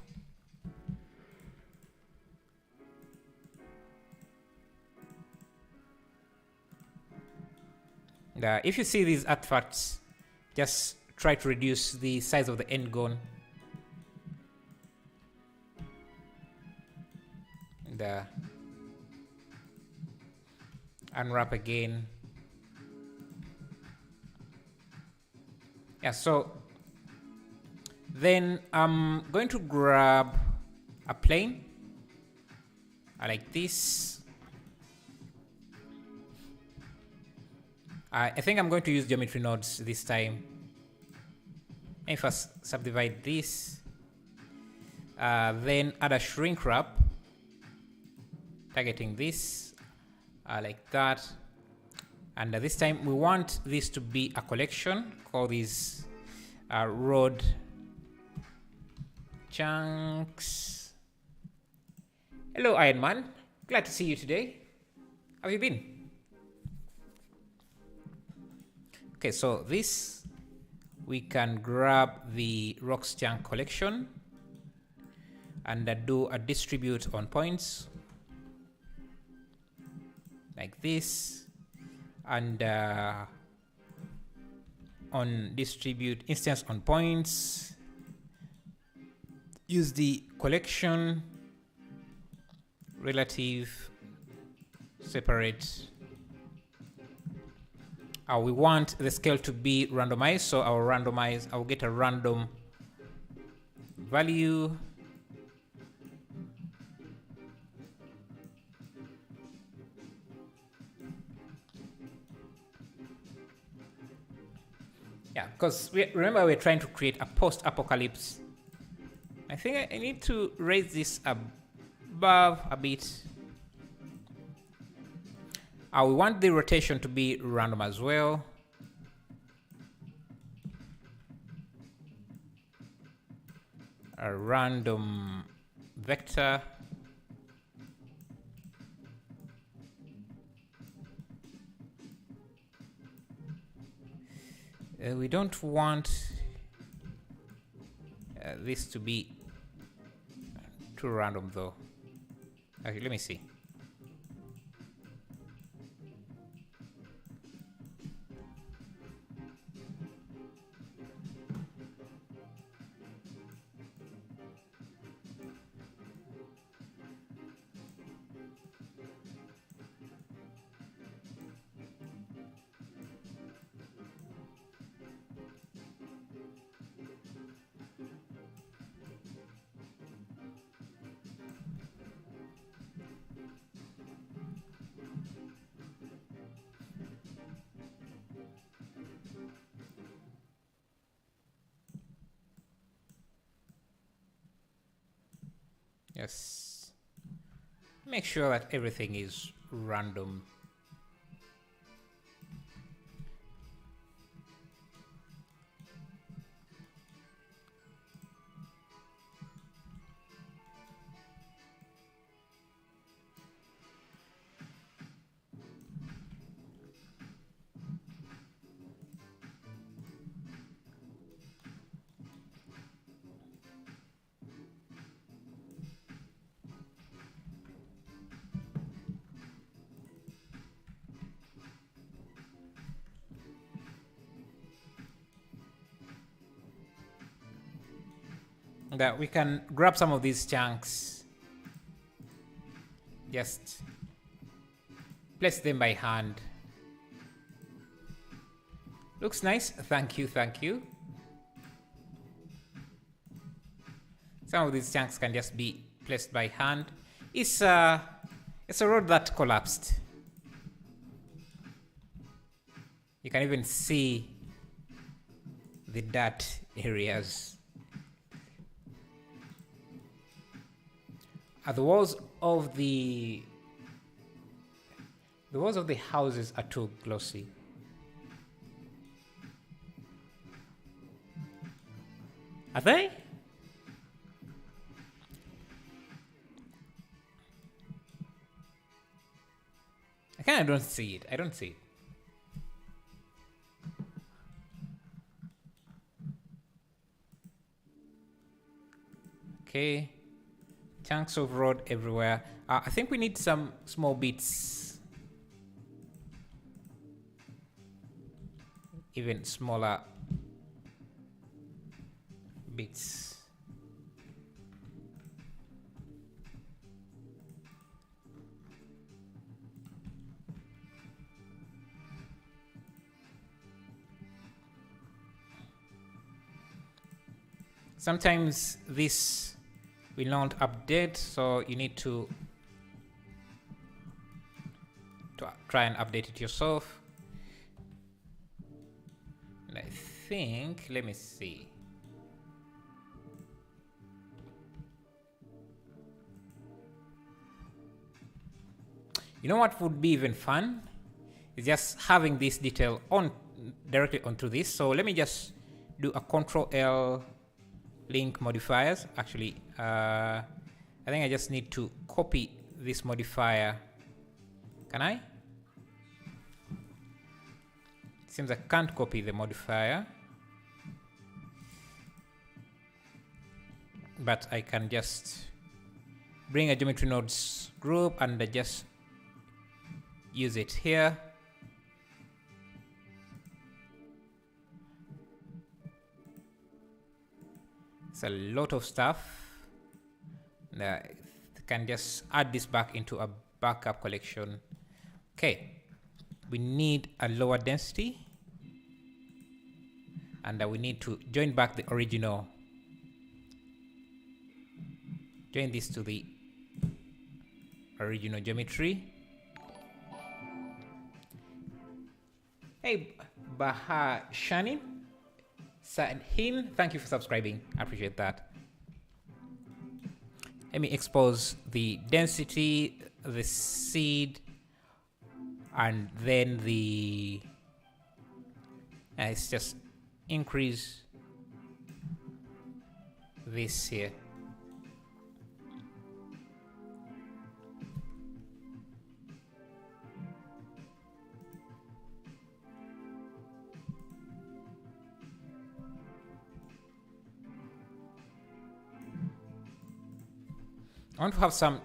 If you see these artifacts, just try to reduce the size of the end gone. And unwrap again. Yeah, so then I'm going to grab a plane like this. I think I'm going to use geometry nodes this time. Let me first subdivide this. Then add a shrink wrap, targeting this like that. And this time we want this to be a collection. Call these road chunks. Hello, Iron Man. Glad to see you today. How have you been? Okay, so this, we can grab the rocks chunk collection and do a distribute on points like this, and on distribute instance on points, use the collection relative separate. We want the scale to be randomized, so I'll get a random value. Yeah, because remember we're trying to create a post-apocalypse. I think I need to raise this above a bit. We want the rotation to be random as well. A random vector. We don't want this to be too random though. Okay, let me see. Yes. Make sure that everything is random. that we can grab some of these chunks, just place them by hand. Looks nice. Thank you, thank you. Some of these chunks can just be placed by hand. It's a road that collapsed. You can even see the dirt areas. The walls of the houses are too glossy. Are they? I kind of don't see it. I don't see it. Okay. Chunks of road everywhere. I think we need some small bits. Even smaller bits. Sometimes this will not update, so you need to try and update it yourself. And I think, let me see. You know what would be even fun? Is just having this detail on directly onto this. So let me just do a Control L link modifiers. Actually, I think I just need to copy this modifier. Can I? Seems I can't copy the modifier, but I can just bring a geometry nodes group and just use it here. It's a lot of stuff. I can just add this back into a backup collection. Okay, we need a lower density, and we need to join back the original. Join this to the original geometry. Hey, Bahashani Sadhin, thank you for subscribing. I appreciate that. Let me expose the density, the seed, and then the it's just increase this here. I want to have some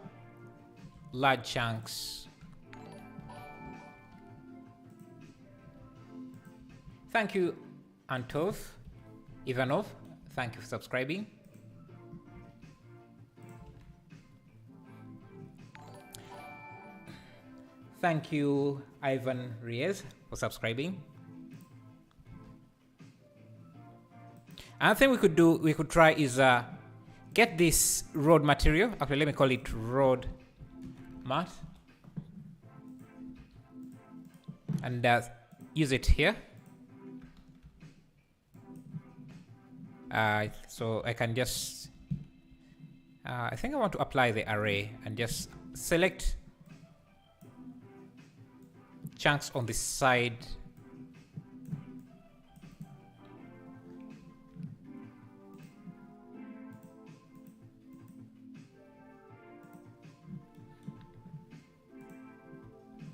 large chunks. Thank you, Antov Ivanov. Thank you for subscribing. Thank you, Ivan Reyes, for subscribing. Another thing we could try is get this road material. Actually, let me call it road mat, and use it here. So I can just, I think I want to apply the array and just select chunks on the side.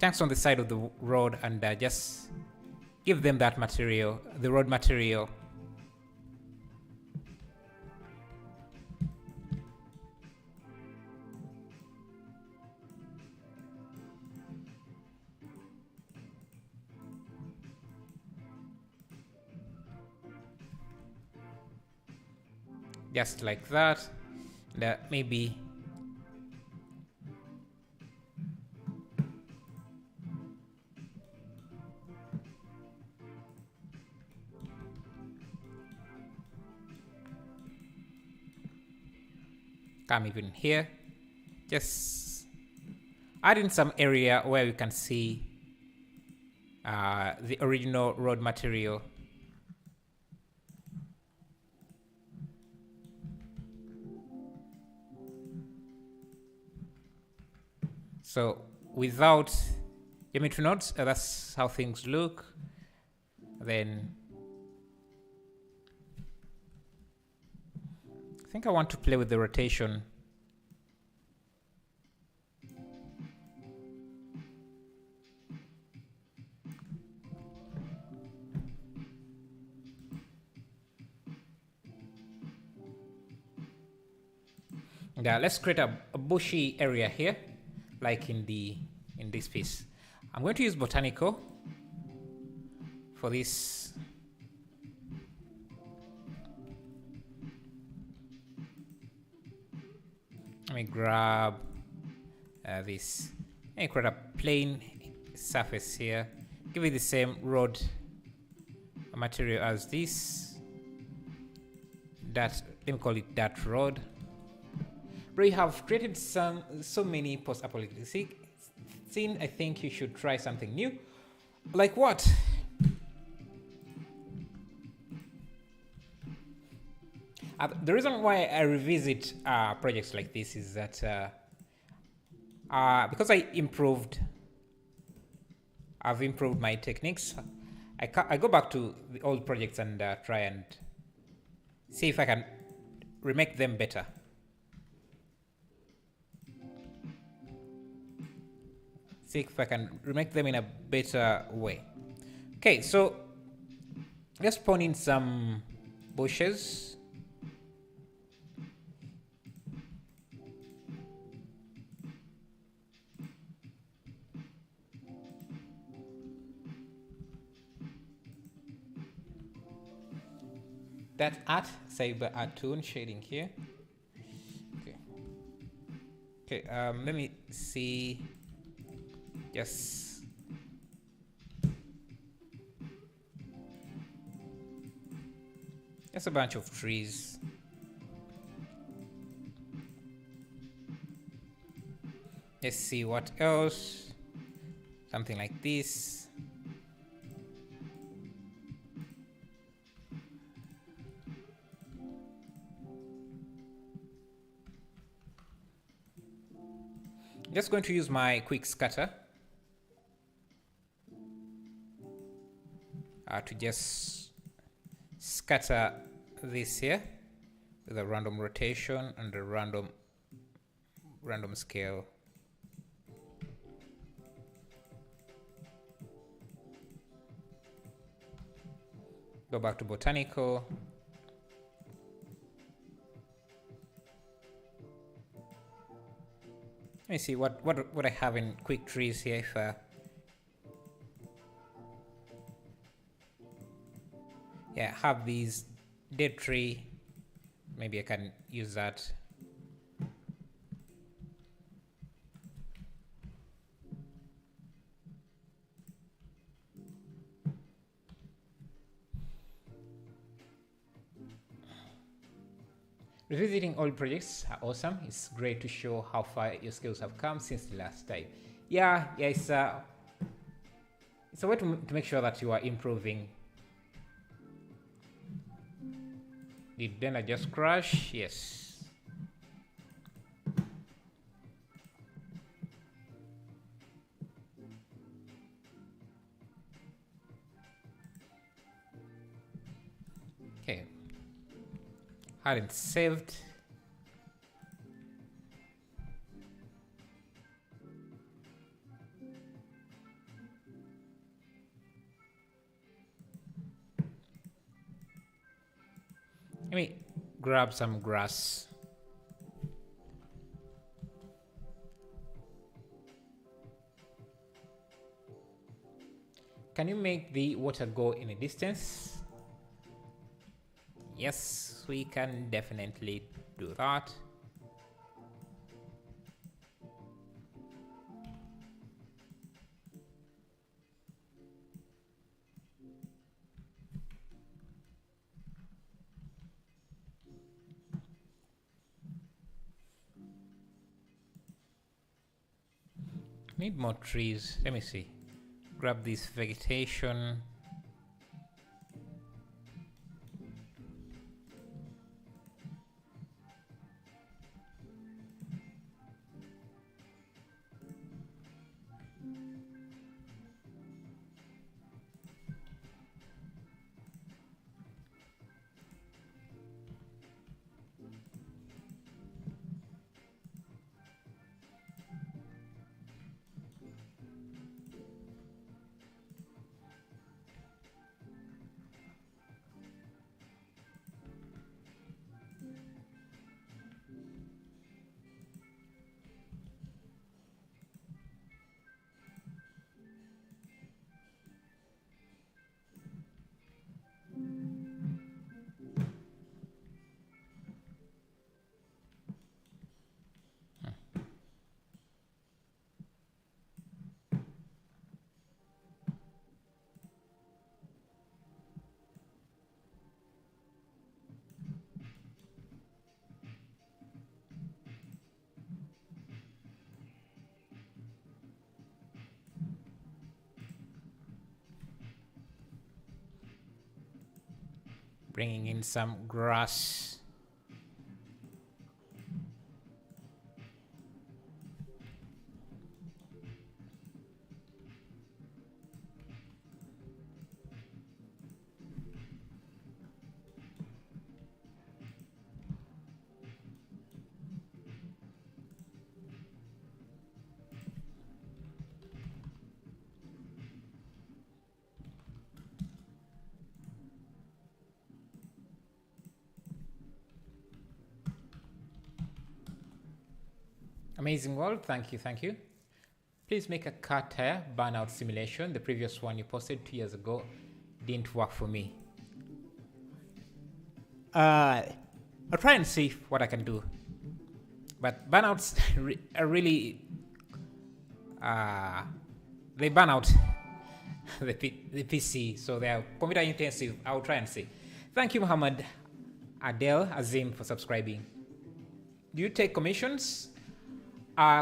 Chunks on the side of the road, and just give them that material, the road material. just like that. And, maybe come even here. Just add in some area where you can see the original road material. So without geometry nodes, that's how things look. Then I think I want to play with the rotation. Yeah, let's create a bushy area here, like in this piece. I'm going to use botanical for this. Let me grab this. Let me create a plain surface here. Give it the same road material as this. That, let me call it that road. We have created so many post-apocalyptic scene. I think you should try something new. Like what? The reason why I revisit projects like this is that because I've improved my techniques. I go back to the old projects and try and see if I can remake them better. See if I can remake them in a better way. Okay, so let's spawn in some bushes. That art, cyber art tone shading here. Okay. Okay, let me see. Yes. Just a bunch of trees. Let's see what else. Something like this. Just going to use my quick scatter to just scatter this here with a random rotation and a random scale. Go back to botanical. Let me see what I have in quick trees here. If yeah, I have these dead tree. Maybe I can use that. Revisiting old projects are awesome. It's great to show how far your skills have come since the last time. Yeah, it's a way to make sure that you are improving. Did then I just crash? Yes. Okay. Hadn't saved. Let me grab some grass. Can you make the water go in a distance? Yes, we can definitely do that. Need more trees. Let me see. Grab this vegetation. Bringing in some grass. Amazing world, thank you, thank you. Please make a car tire burnout simulation. The previous one you posted 2 years ago didn't work for me. I'll try and see what I can do. But burnouts are really, they burn out the PC, so they are computer intensive. I'll try and see. Thank you, Muhammad Adel Azim, for subscribing. Do you take commissions?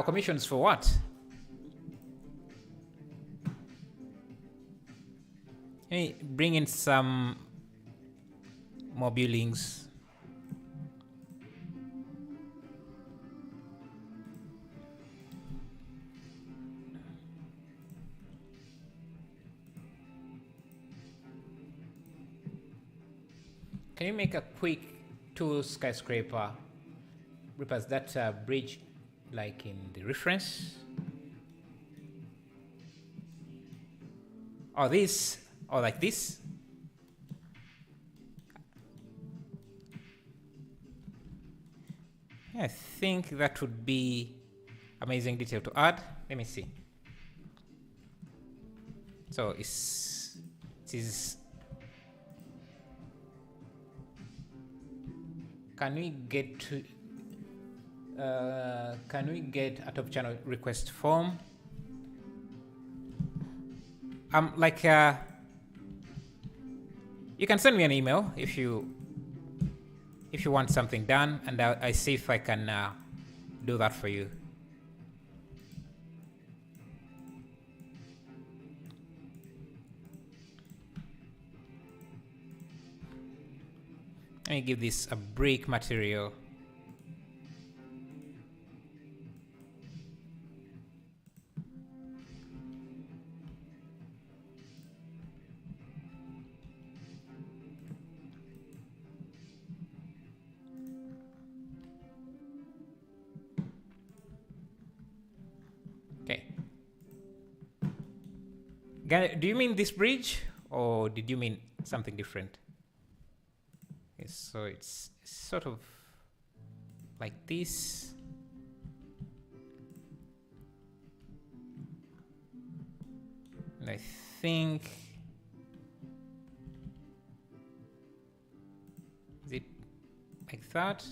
Commissions for what? Let me bring in some more buildings. Can you make a quick 2 skyscraper? Repairs that bridge like in the reference? Or this, or like this? I think that would be amazing detail to add. Let me see. So it is. Can we get a top channel request form? You can send me an email if you want something done, and I see if I can do that for you. Let me give this a brick material. Okay. Do you mean this bridge, or did you mean something different? Okay, so it's sort of like this. And I think, is like that.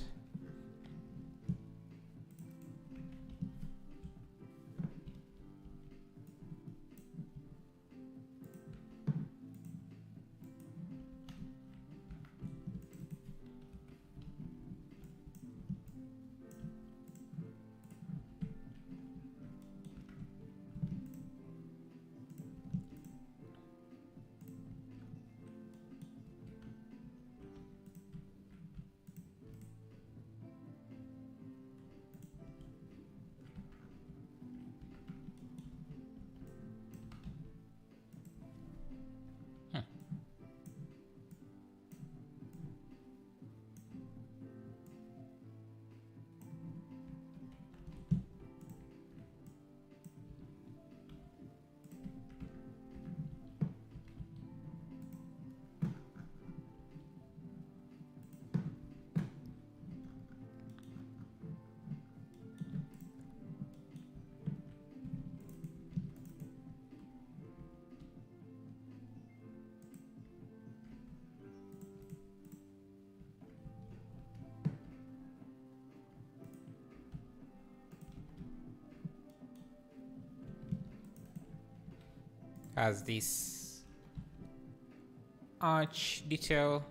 Has this arch detail.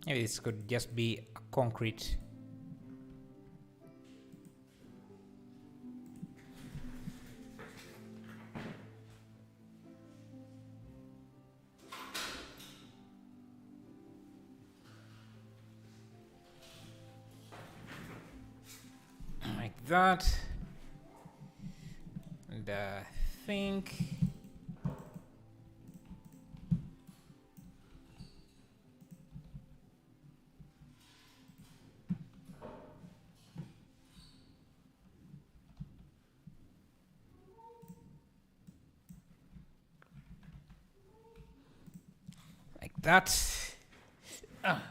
Maybe this could just be a concrete. Like that. And I think that. And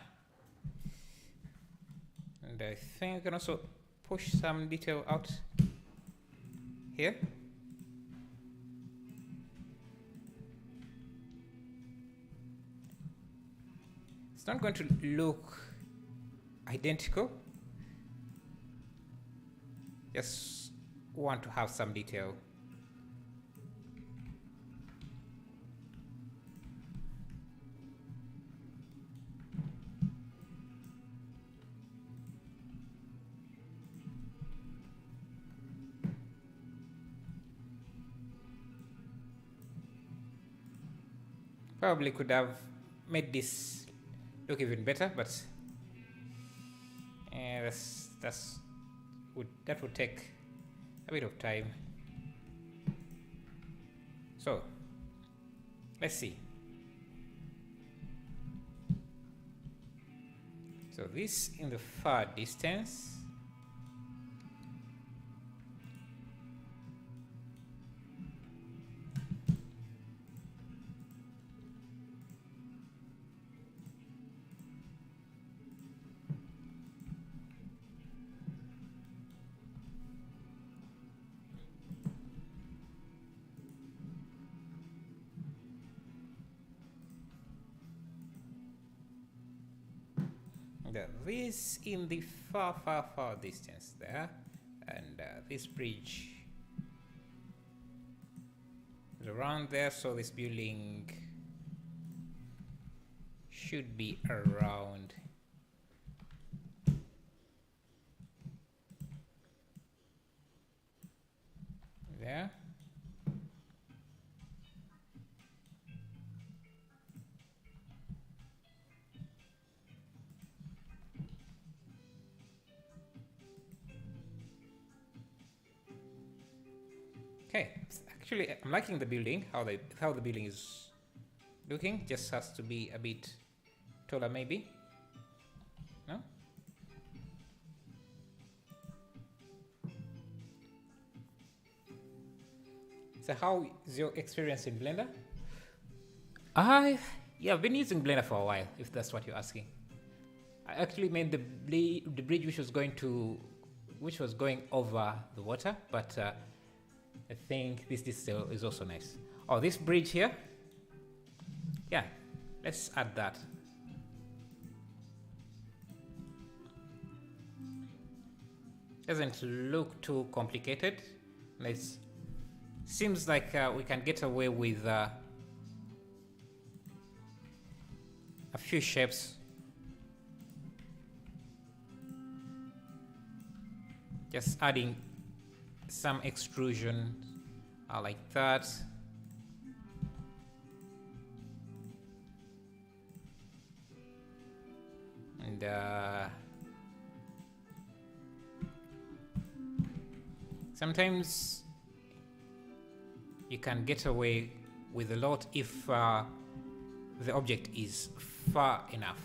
I think I can also push some detail out here. It's not going to look identical. Just want to have some detail. Probably could have made this look even better, but that would take a bit of time. So let's see. So this in the far distance. This in the far distance there, and this bridge is around there, so this building should be around there. Okay, actually I'm liking the building, how the building is looking. Just has to be a bit taller maybe. No? So how is your experience in Blender? Yeah, I've been using Blender for a while, if that's what you're asking. I actually made the bridge which was going over the water, but I think this still is also nice. Oh, this bridge here. Yeah, let's add that. Doesn't look too complicated. It seems like we can get away with a few shapes. Just adding some extrusion like that. And sometimes you can get away with a lot if the object is far enough,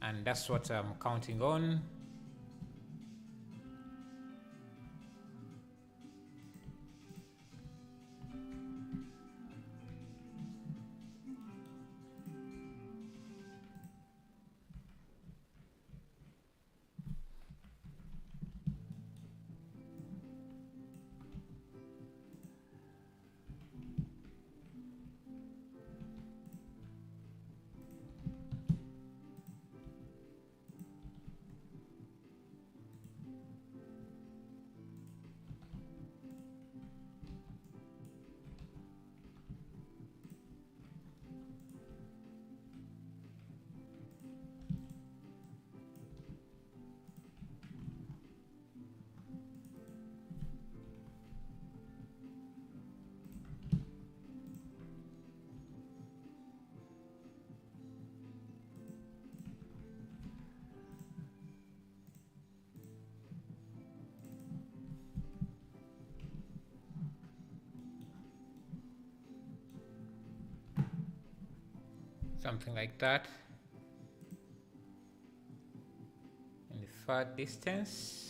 and that's what I'm counting on. Something like that. In the far distance.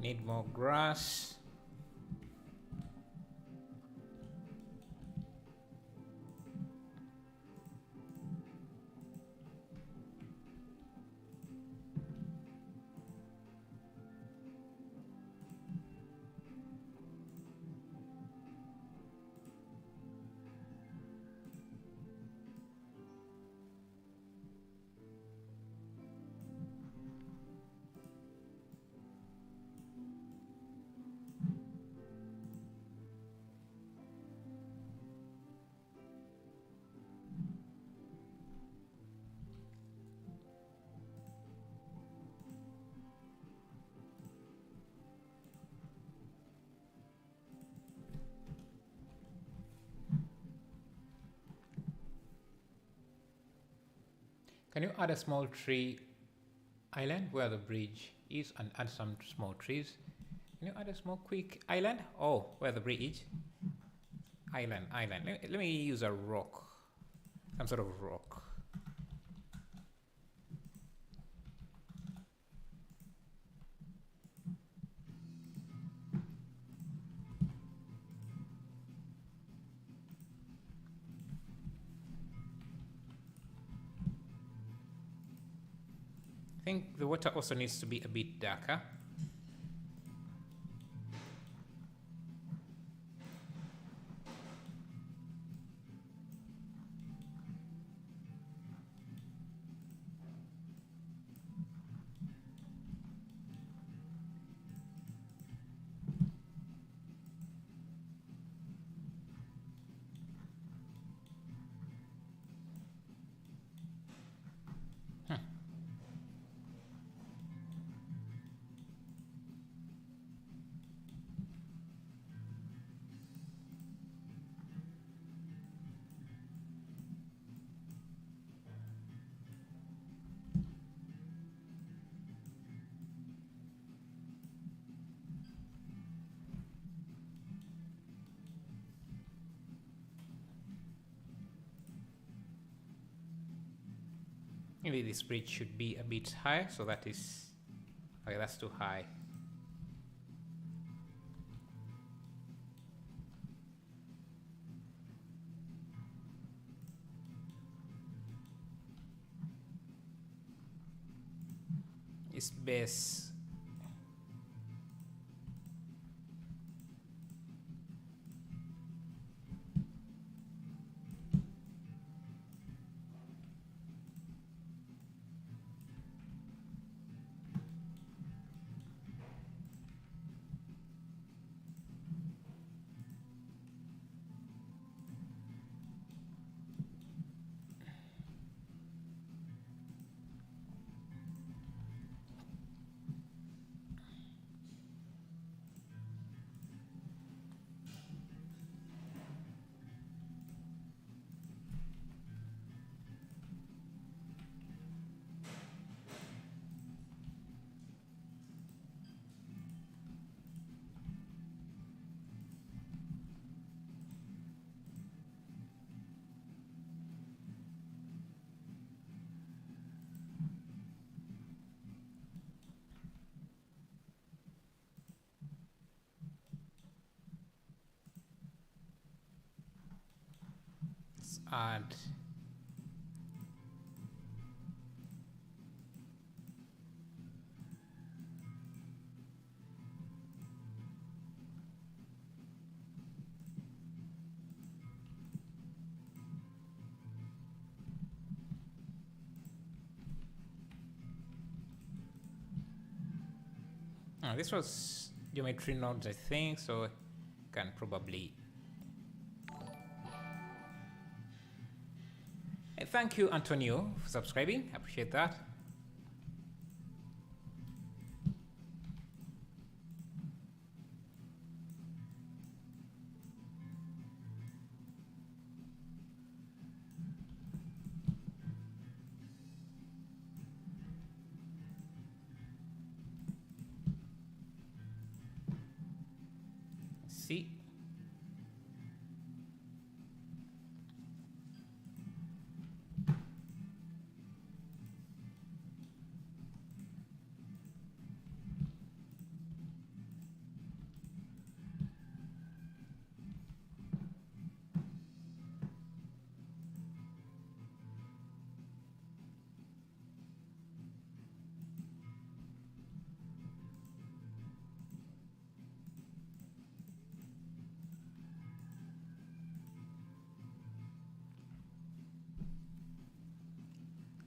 Need more grass. Can you add a small tree island where the bridge is and add some small trees? Can you add a small quick island? Oh, where the bridge is? Island. Let me use a rock. Some sort of rock. I think the water also needs to be a bit darker. Maybe this bridge should be a bit higher, so that is... Okay, that's too high. This base... Let's add... Oh, this was geometry nodes, I think, so I can probably... Hey, thank you, Antonio, for subscribing. I appreciate that. See?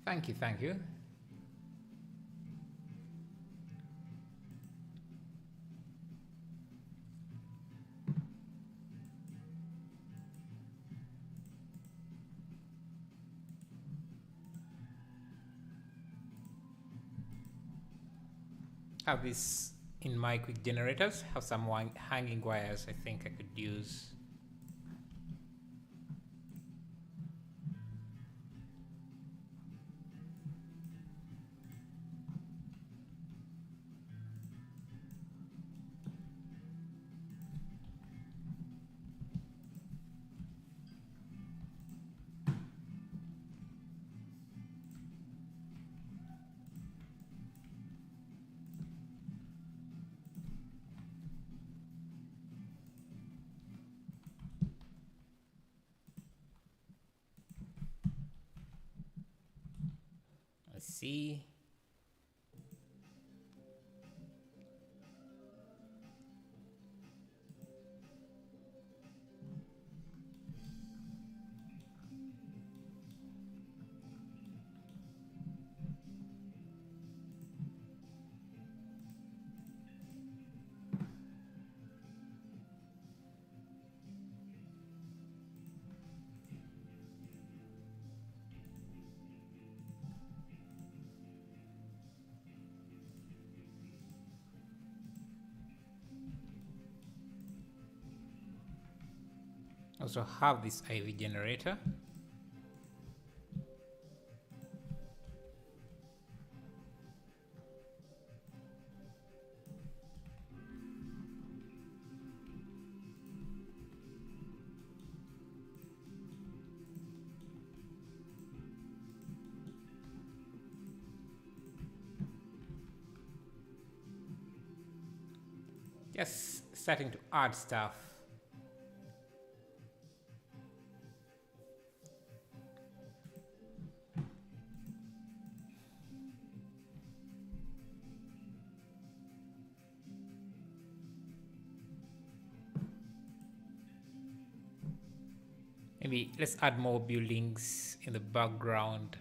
Thank you, thank you. Have this in my quick generators. Have some hanging wires I think I could use. Let's see. Also have this IV generator. just starting to add stuff. Maybe let's add more buildings in the background.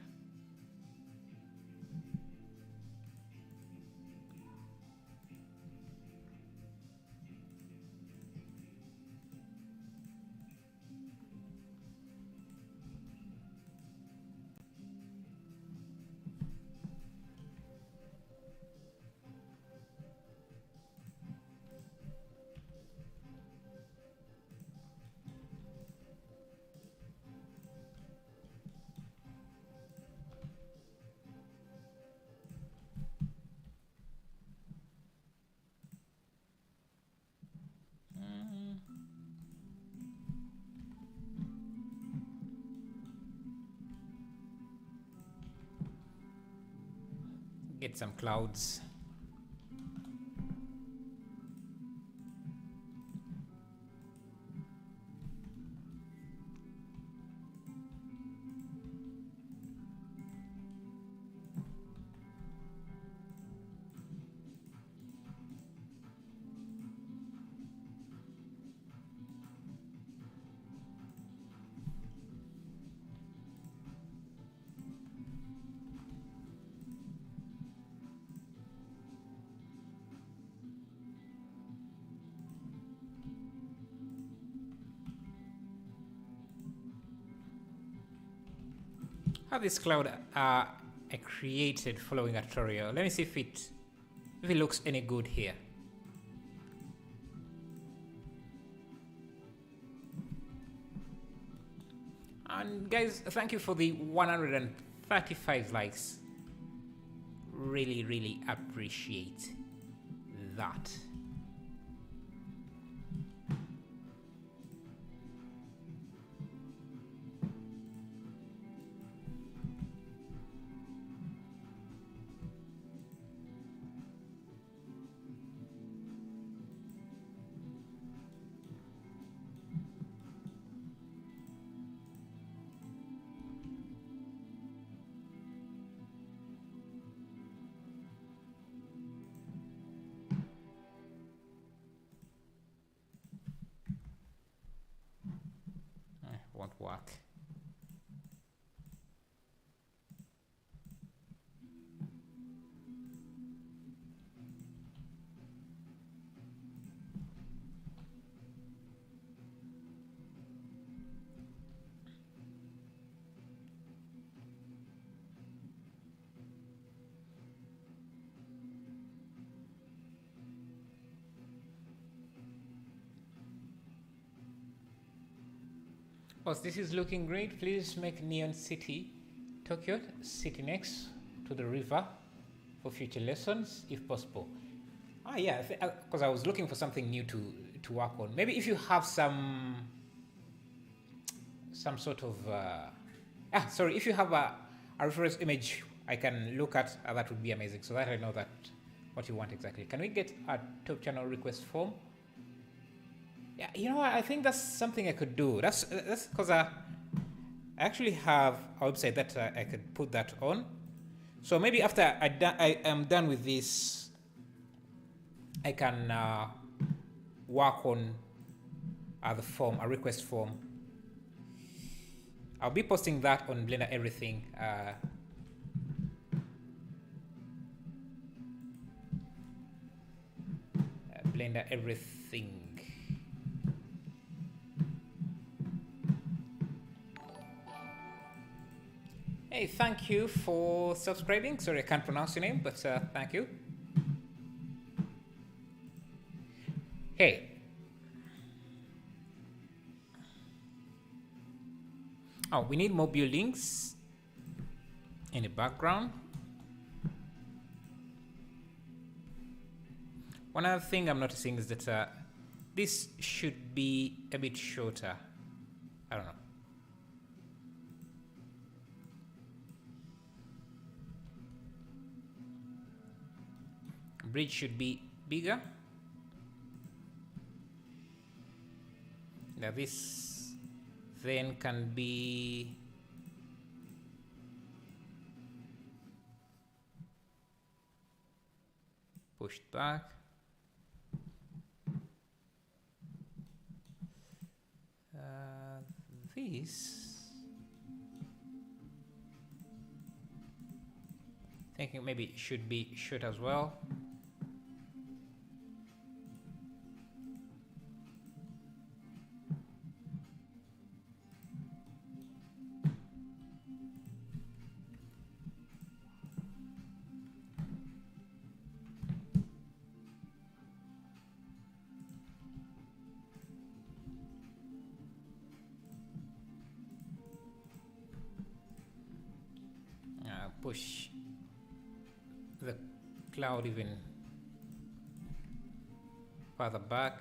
Get some clouds. How this cloud I created following a tutorial. Let me see if it looks any good here. And guys, thank you for the 135 likes. Really appreciate that. Won't work. Oh, this is looking great. Please make Neon City, Tokyo, city next to the river for future lessons, if possible. Ah, yeah, because I was looking for something new to work on. Maybe if you have some sort of sorry, if you have a reference image I can look at, that would be amazing, so that I know that what you want exactly. Can we get a top channel request form? Yeah, you know what? I think that's something I could do. That's because I actually have a website that I could put that on. So maybe after I am done with this, I can work on the form, a request form. I'll be posting that on Blender Everything. Blender Everything. Hey, thank you for subscribing. Sorry, I can't pronounce your name, but thank you. Hey. Oh, we need more buildings in the background. One other thing I'm noticing is that this should be a bit shorter. I don't know. Bridge should be bigger. Now this then can be pushed back. This, thinking maybe it should be shoot as well. Push the cloud even further back.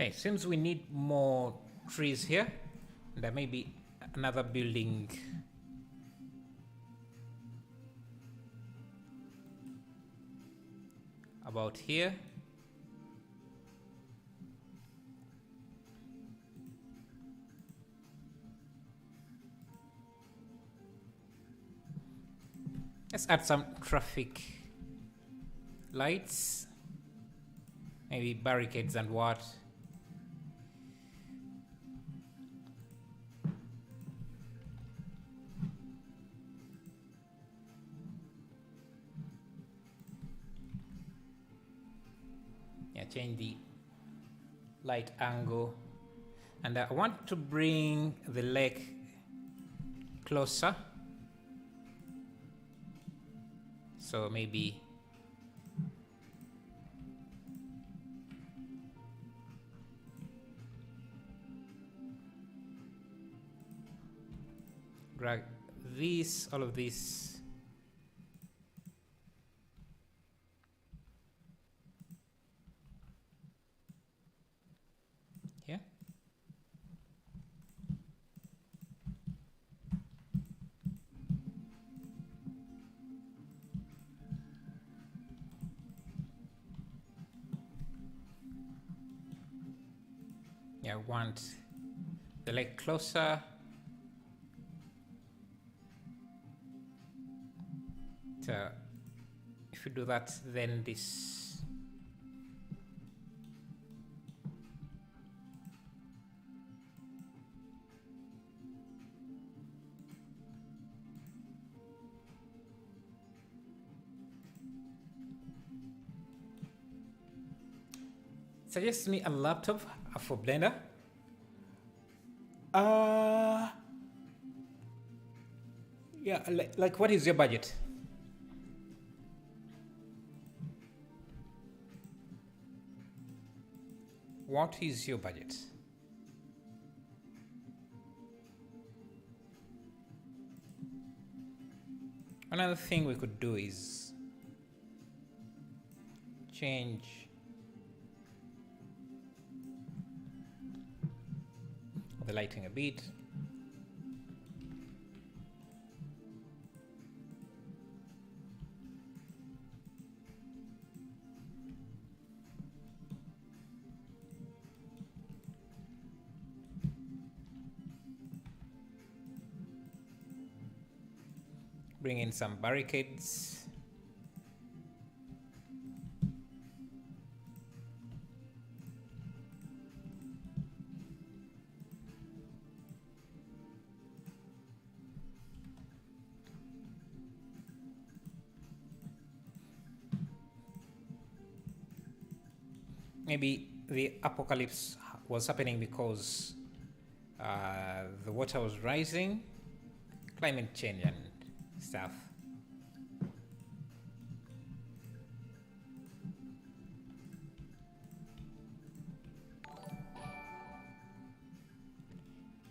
Okay, seems we need more trees here. There may be another building about here. Let's add some traffic lights, maybe barricades and what. Change the light angle, and I want to bring the lake closer, so maybe drag this, all of this here. Yeah, I want the lake closer. So if you do that, then this suggests me a laptop for Blender. Yeah, like what is your budget? What is your budget? Another thing we could do is change the lighting a bit. Bring in some barricades. maybe the apocalypse was happening because the water was rising, climate change and stuff.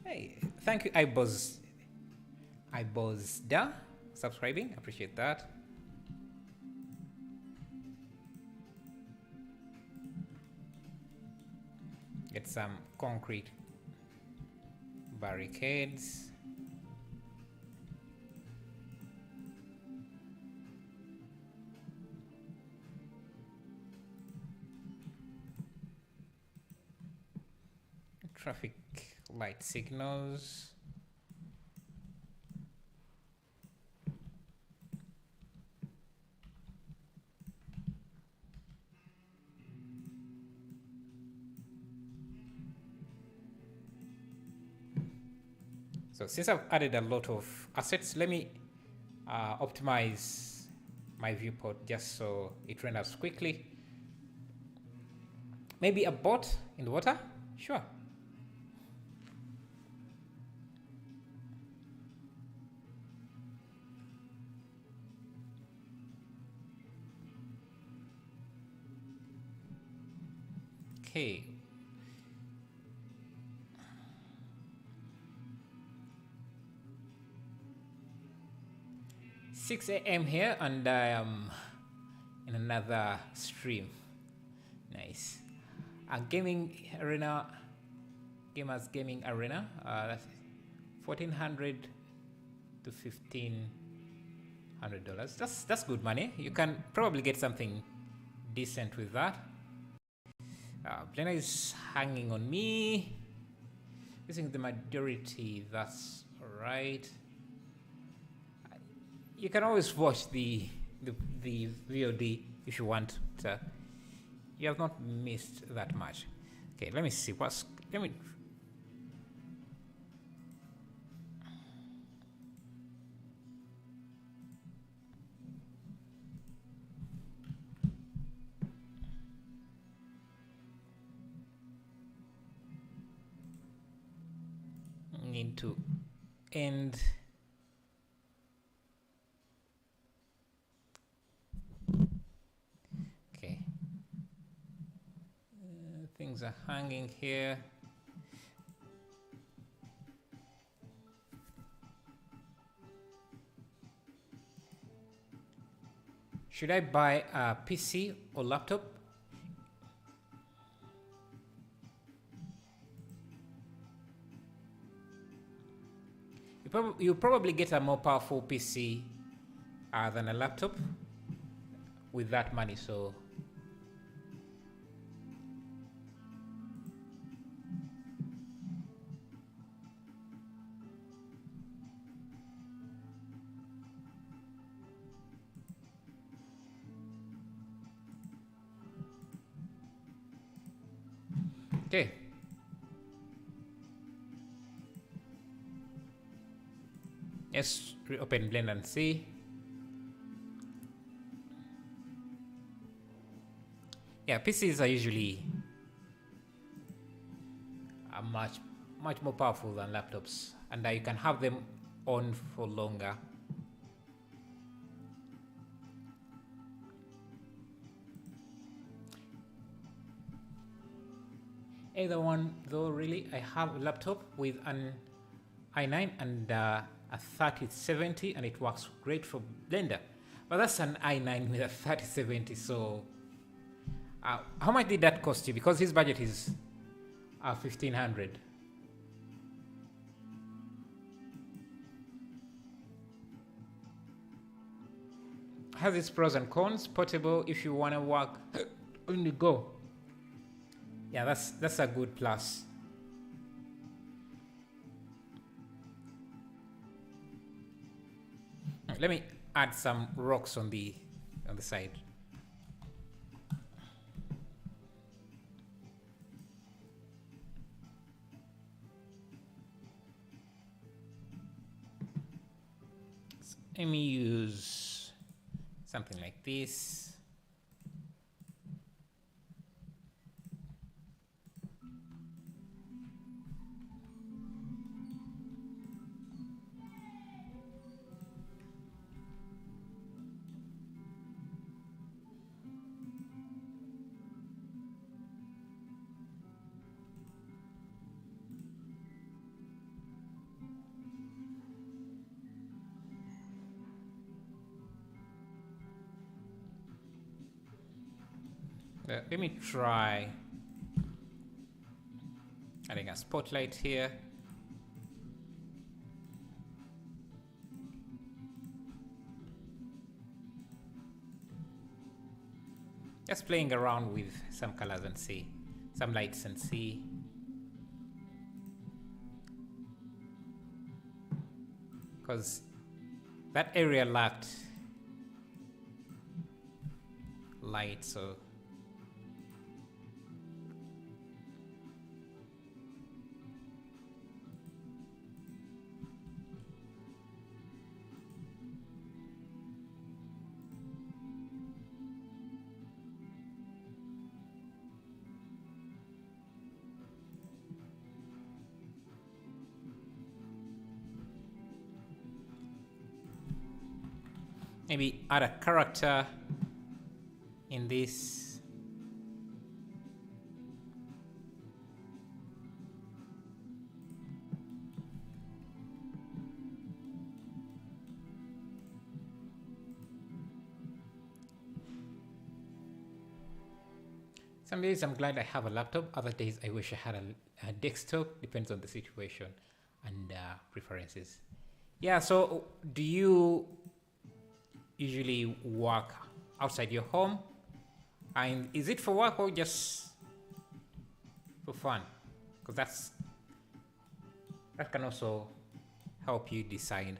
Hey, thank you, Ibozda, subscribing. Appreciate that. Get some concrete barricades. Traffic light signals. So since I've added a lot of assets, let me optimize my viewport just so it renders quickly. Maybe a boat in the water? Sure. Okay. "6 a.m. here, and I am in another stream." Nice. A gaming arena, gamers gaming arena. That's $1,400 to $1,500. That's good money. You can probably get something decent with that. Blender is hanging on me. Using the majority. That's all right. You can always watch the VOD if you want to. You have not missed that much. Okay, let me see let me need to end. Okay. Things are hanging here. Should I buy a PC or laptop? You probably get a more powerful PC than a laptop with that money, so okay. Let's reopen Blend and see. Yeah, PCs are usually much more powerful than laptops, and you can have them on for longer. Either one though, really. I have a laptop with an i9 and a 3070, and it works great for Blender. But that's an i9 with a 3070, so how much did that cost you? Because his budget is $1,500. Has its pros and cons. Portable if you want to work on the go. Yeah, that's a good plus. Let me add some rocks on the side. So let me use something like this. Let me try adding a spotlight here. Just playing around with some colors and see, some lights and see. Because that area lacked light, so maybe add a character in this. Some days I'm glad I have a laptop, other days I wish I had a desktop. Depends on the situation and preferences. Yeah, so do you usually work outside your home? And is it for work or just for fun? Because that can also help you decide.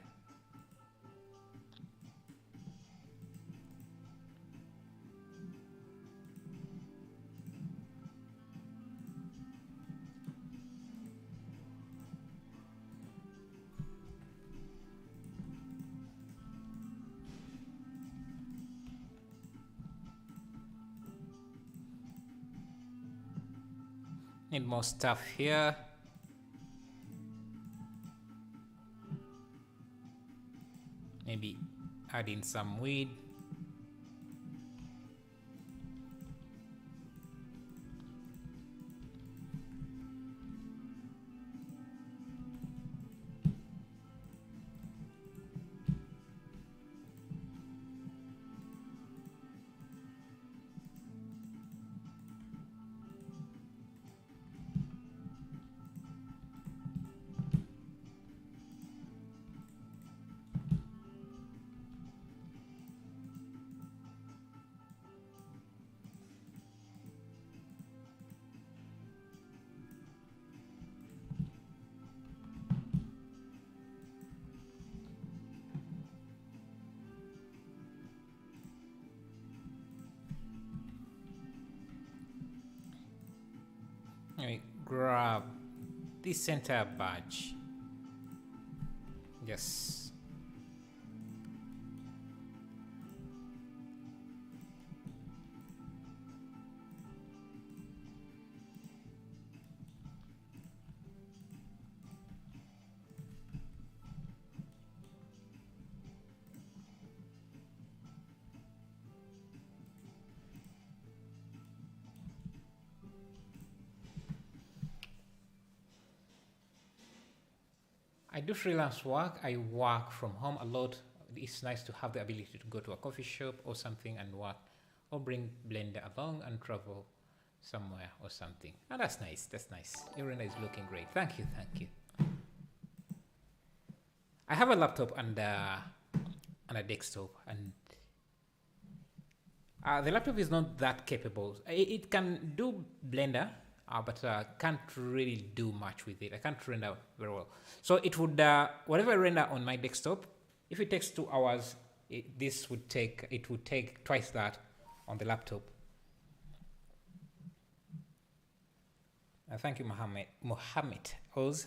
Need more stuff here. Maybe add in some weed. Let me grab this center badge. Yes. I do freelance work. I work from home a lot. It's nice to have the ability to go to a coffee shop or something and work, or bring Blender along and travel somewhere or something. Oh, that's nice. That's nice. Your render is looking great. Thank you. Thank you. I have a laptop and a desktop, and the laptop is not that capable. It can do Blender, but can't really do much with it. I can't render very well. So it would, whatever I render on my desktop, if it takes 2 hours, it would take twice that on the laptop. Thank you, Mohammed Oz,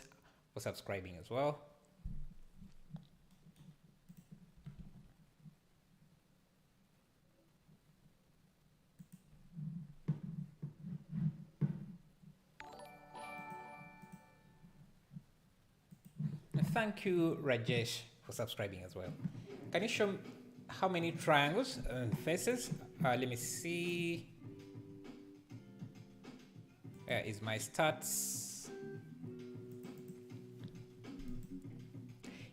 for subscribing as well. Thank you, Rajesh, for subscribing as well. Can you show how many triangles and faces? Let me see. Where is my stats?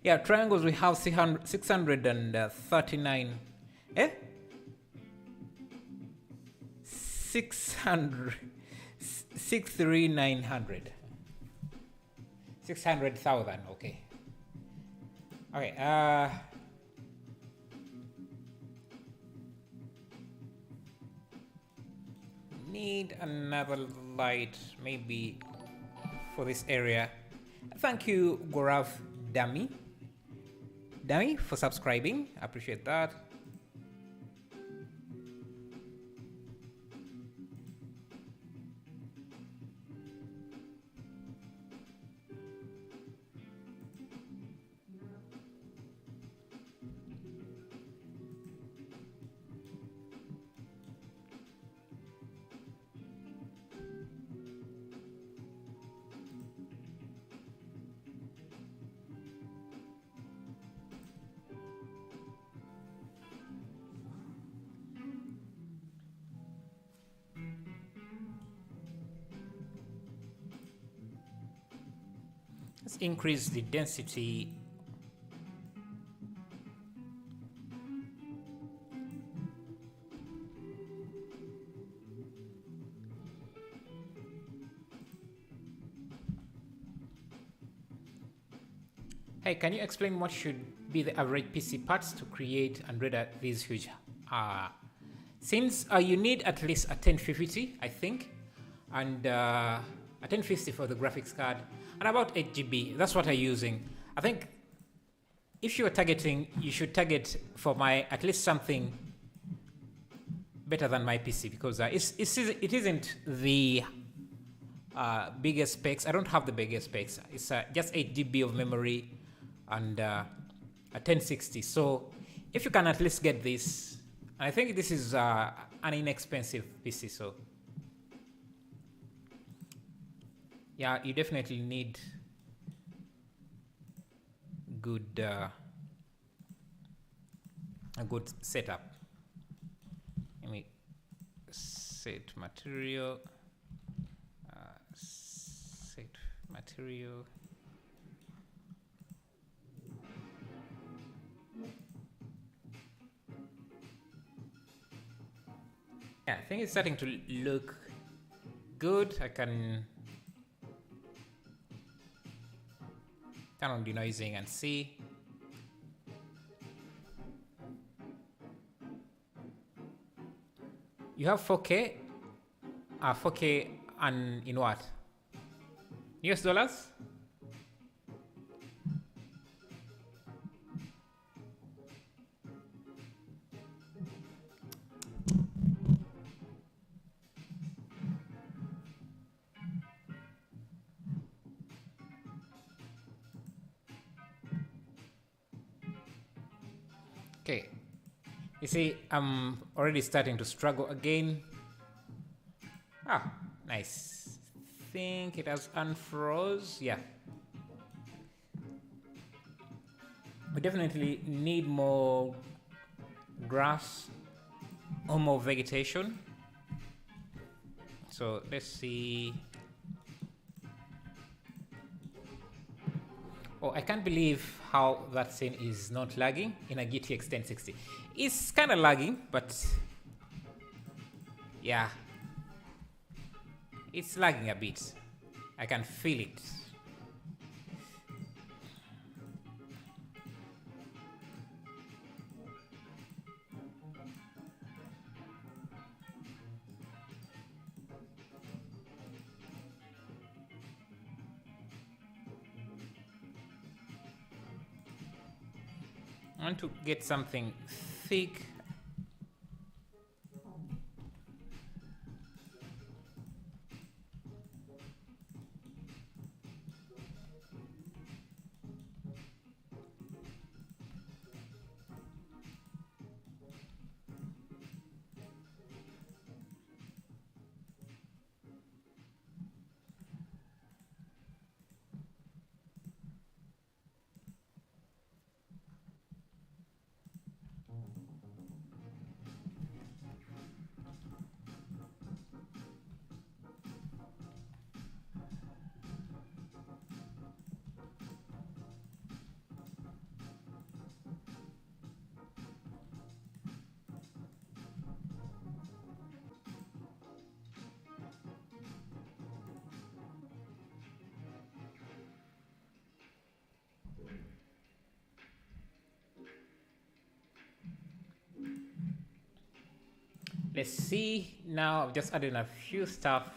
Yeah, triangles we have 639. 600, 63900, 600,000. Okay. Okay. Need another light, maybe for this area. Thank you, Gorav Dummy, for subscribing. I appreciate that. Let's increase the density. Hey, can you explain what should be the average PC parts to create and render these huge? Since you need at least a 1050, I think, and a 1050 for the graphics card, and about 8 GB. That's what I'm using. I think if you're targeting, you should target for my at least something better than my PC, because it isn't the biggest specs. I don't have the biggest specs. It's just 8 GB of memory and a 1060. So if you can at least get this, I think this is an inexpensive PC. So yeah, you definitely need good a good setup. Let me set material. Set material. Yeah, I think it's starting to look good. I can turn on denoising and see. You have 4K? 4K and in what? US dollars? Okay, you see, I'm already starting to struggle again. Ah, nice. Think it has unfroze. Yeah. We definitely need more grass or more vegetation. So let's see. Oh, I can't believe how that scene is not lagging in a GTX 1060. It's kind of lagging, but yeah, it's lagging a bit. I can feel it. I want to get something thick. Let's see. Now I've just added a few stuff.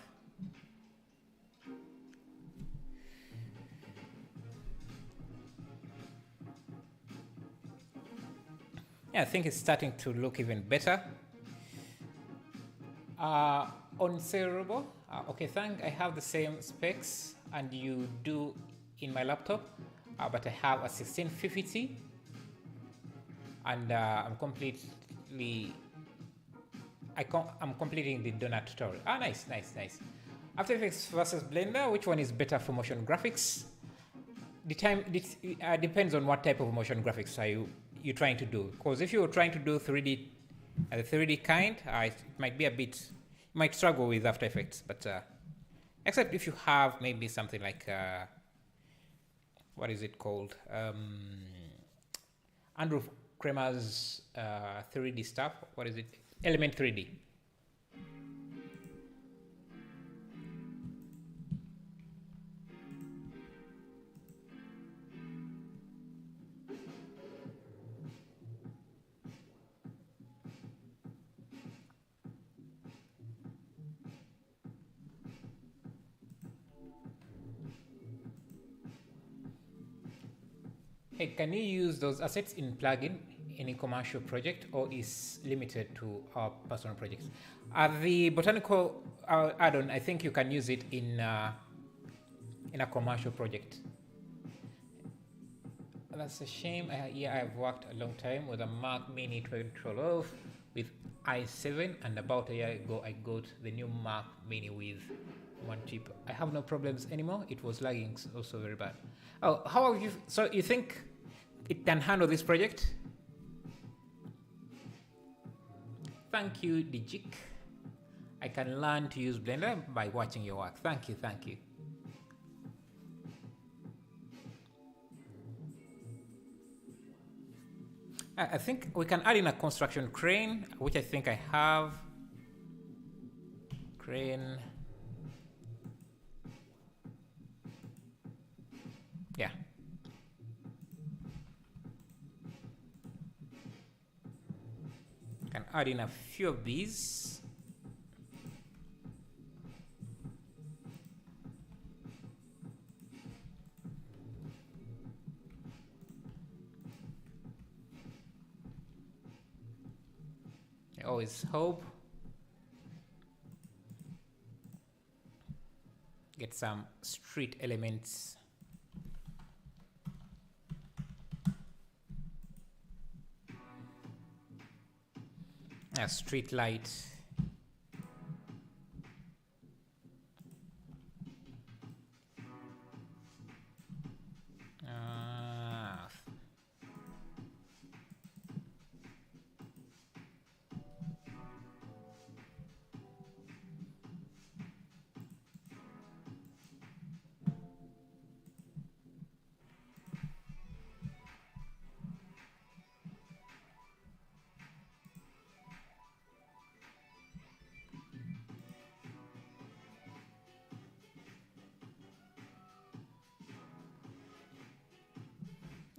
Yeah, I think it's starting to look even better. On Cerebral, okay, I have the same specs and you do in my laptop, but I have a 1650 and I'm completing the donut tutorial. Nice. After Effects versus Blender, which one is better for motion graphics? Depends on what type of motion graphics are you trying to do. Because if you're trying to do 3D, the 3D kind, it might be a bit, you might struggle with After Effects. But except if you have maybe something like what is it called? Andrew Kramer's 3D stuff. What is it? Element 3D. Hey, can you use those assets in plugin in a commercial project, or is limited to our personal projects? The botanical add-on, I think you can use it in a commercial project. That's a shame. Yeah, I've worked a long time with a Mac Mini 2012 with i7, and about a year ago I got the new Mac Mini with one chip. I have no problems anymore. It was lagging also very bad. Oh, how have you? So you think it can handle this project? Thank you, Dijik. I can learn to use Blender by watching your work. Thank you. I think we can add in a construction crane, which I think I have. Crane. Yeah. Can add in a few of these. I always hope. Get some street elements. A street light.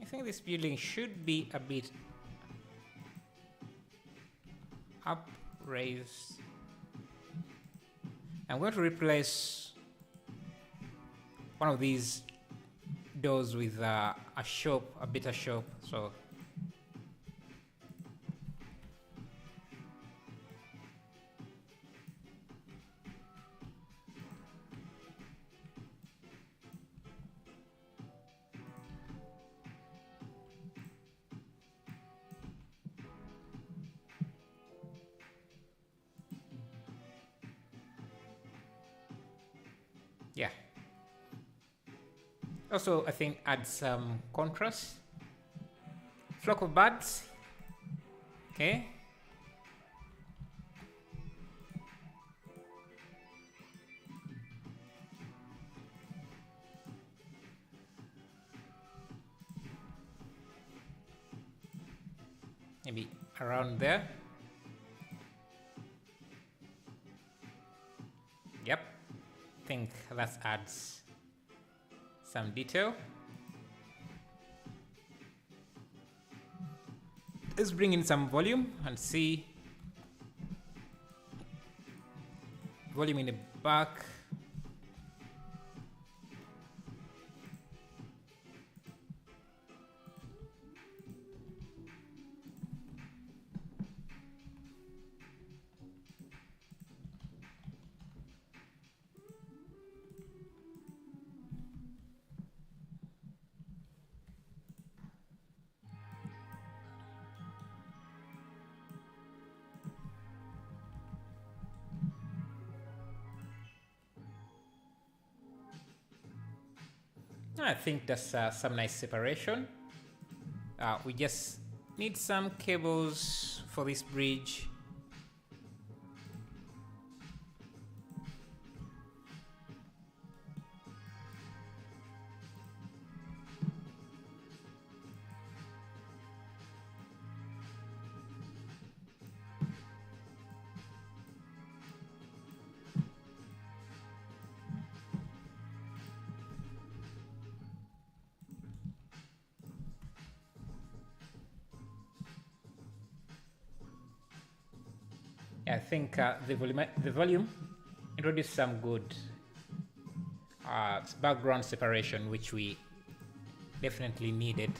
I think this building should be a bit up raised. I'm going to replace one of these doors with a shop, a better shop. So yeah. Also, I think add some contrast. Flock of birds. Okay. Maybe around there. Yep. I think that adds some detail. Let's bring in some volume and see. volume in the back. I think that's some nice separation. We just need some cables for this bridge. I think the volume introduced some good background separation, which we definitely needed.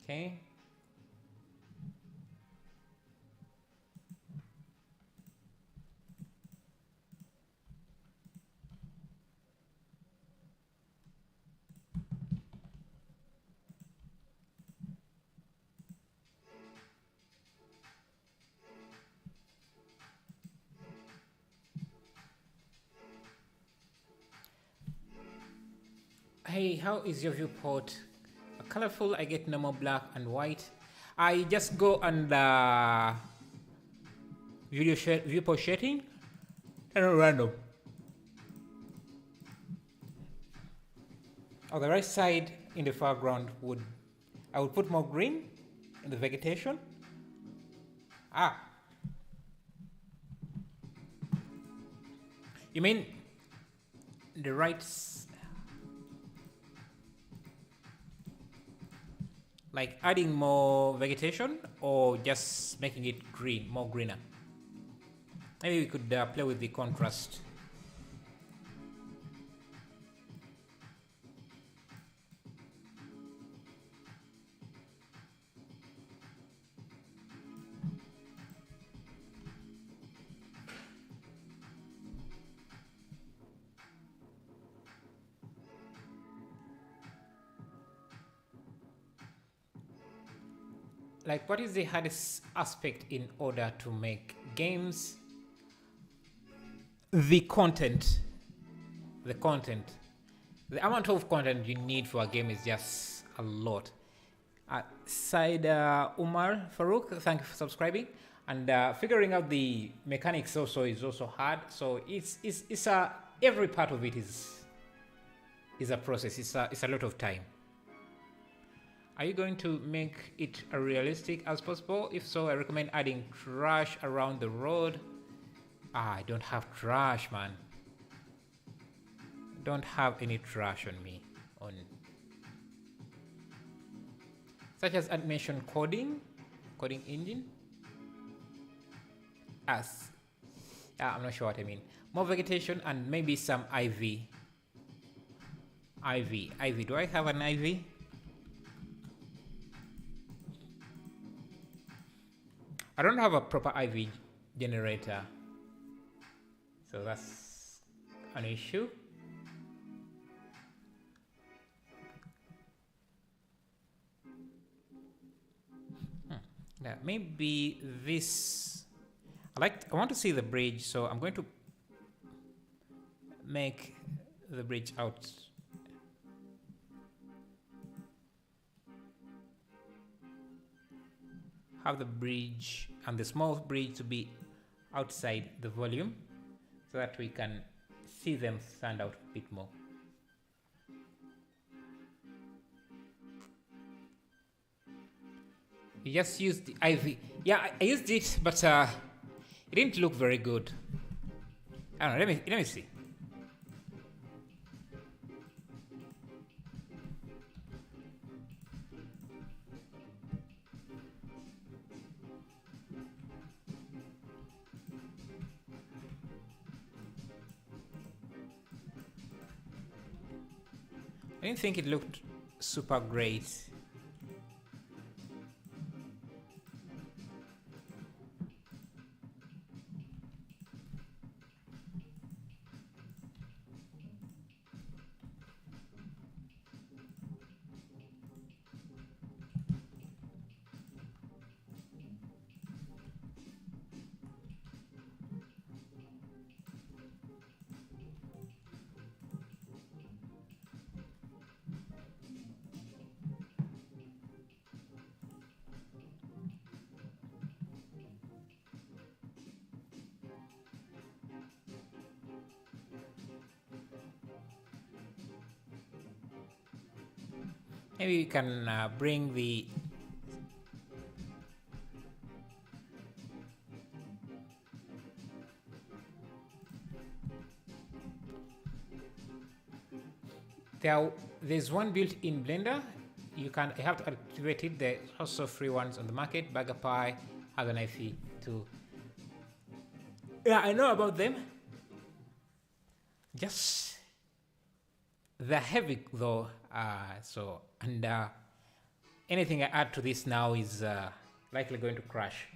Okay. Hey, how is your viewport? Colorful, I get normal black and white. I just go under viewport shading and random. On the right side in the foreground I would put more green in the vegetation. You mean the right, like adding more vegetation or just making it green, more greener? Maybe we could play with the contrast. Like, what is the hardest aspect in order to make games? The content. The content. The amount of content you need for a game is just a lot. Side Umar Farouk, thank you for subscribing. And figuring out the mechanics also is also hard. So it's every part of it is a process. It's a lot of time. Are you going to make it as realistic as possible? If so, I recommend adding trash around the road. I don't have trash, man. Don't have any trash on me. Such as animation coding engine. I'm not sure what I mean. More vegetation and maybe some ivy. Ivy. Do I have an ivy? I don't have a proper IV generator, so that's an issue. Yeah, maybe this. I want to see the bridge, so I'm going to make the bridge out. Have the bridge and the small bridge to be outside the volume so that we can see them stand out a bit more. You just used the ivy. Yeah, I used it, but it didn't look very good. I don't know. Let me see. I didn't think it looked super great. Maybe we can bring the there's one built in Blender. You have to activate it. There's also free ones on the market. Burger Pie has an IP too. Yeah, I know about them. Just they're heavy though. So anything I add to this now is likely going to crash.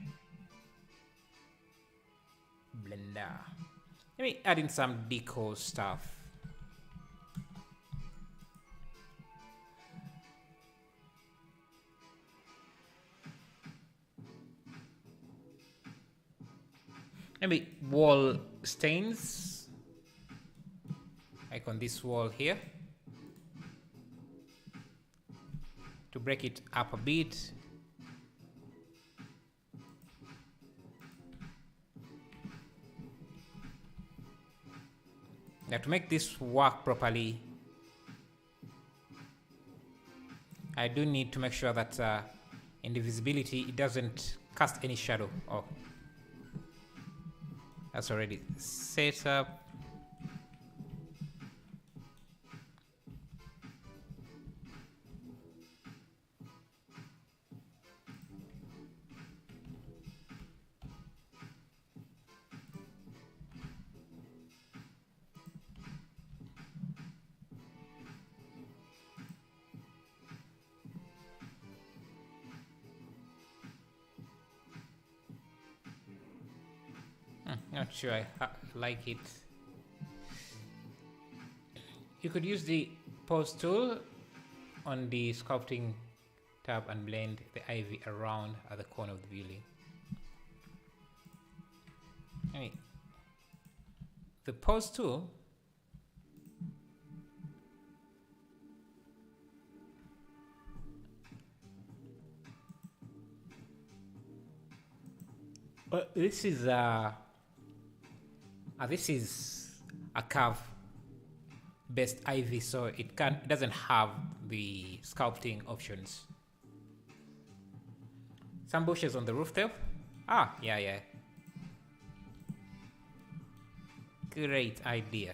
Blender. Let me add in some deco stuff. Maybe wall stains, like on this wall here, to break it up a bit. Now to make this work properly, I do need to make sure that in the visibility it doesn't cast any shadow. Oh, that's already set up. Not sure I like it. You could use the pose tool on the sculpting tab and blend the ivy around at the corner of the building. The pose tool this is a curve based ivy, so it doesn't have the sculpting options. Some bushes on the rooftop. Yeah. Great idea.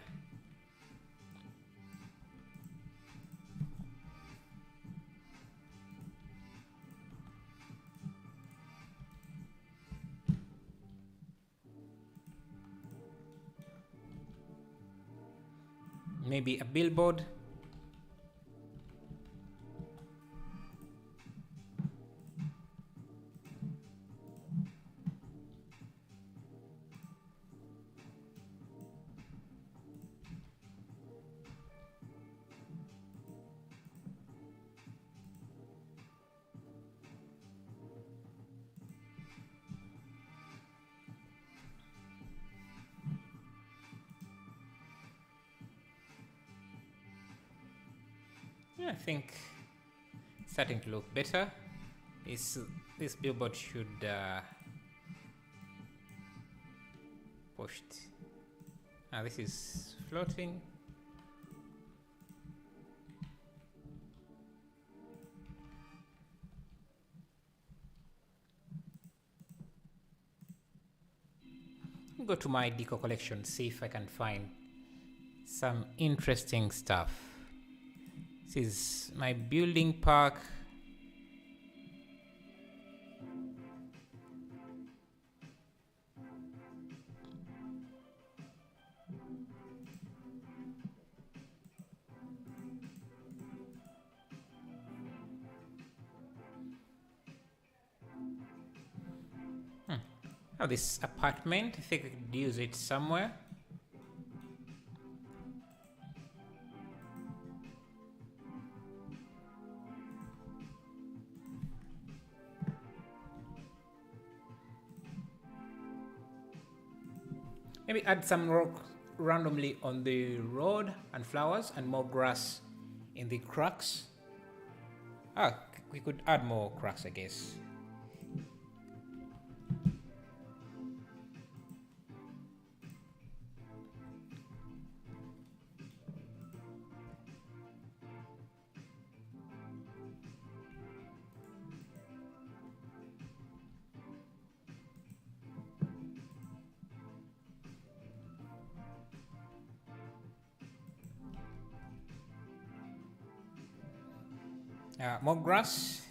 Maybe a billboard. I think it's starting to look better. This billboard should pushed. This is floating. go to my deco collection, see if I can find some interesting stuff. This is my building park. Oh, this apartment, I think I could use it somewhere. Maybe add some rock randomly on the road and flowers and more grass in the cracks. Ah, we could add more cracks, I guess. More grass.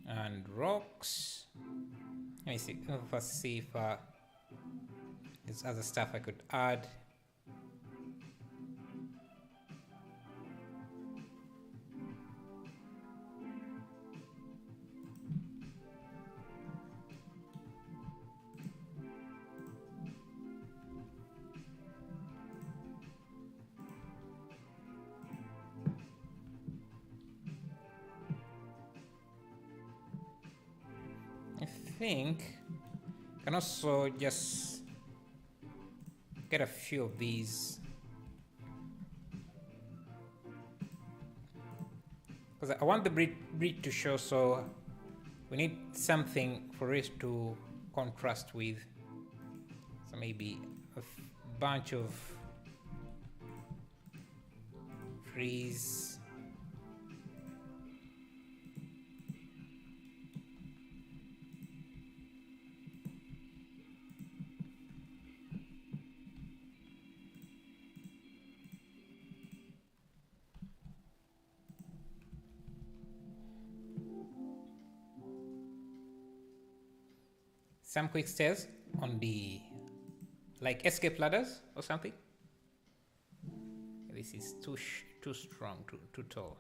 And rocks. Let me see. First see if there's other stuff I could add. I think I can also just get a few of these, because I want the bridge to show, so we need something for it to contrast with. So maybe a bunch of trees. Some quick stairs on the, like escape ladders or something. This is too strong, too tall.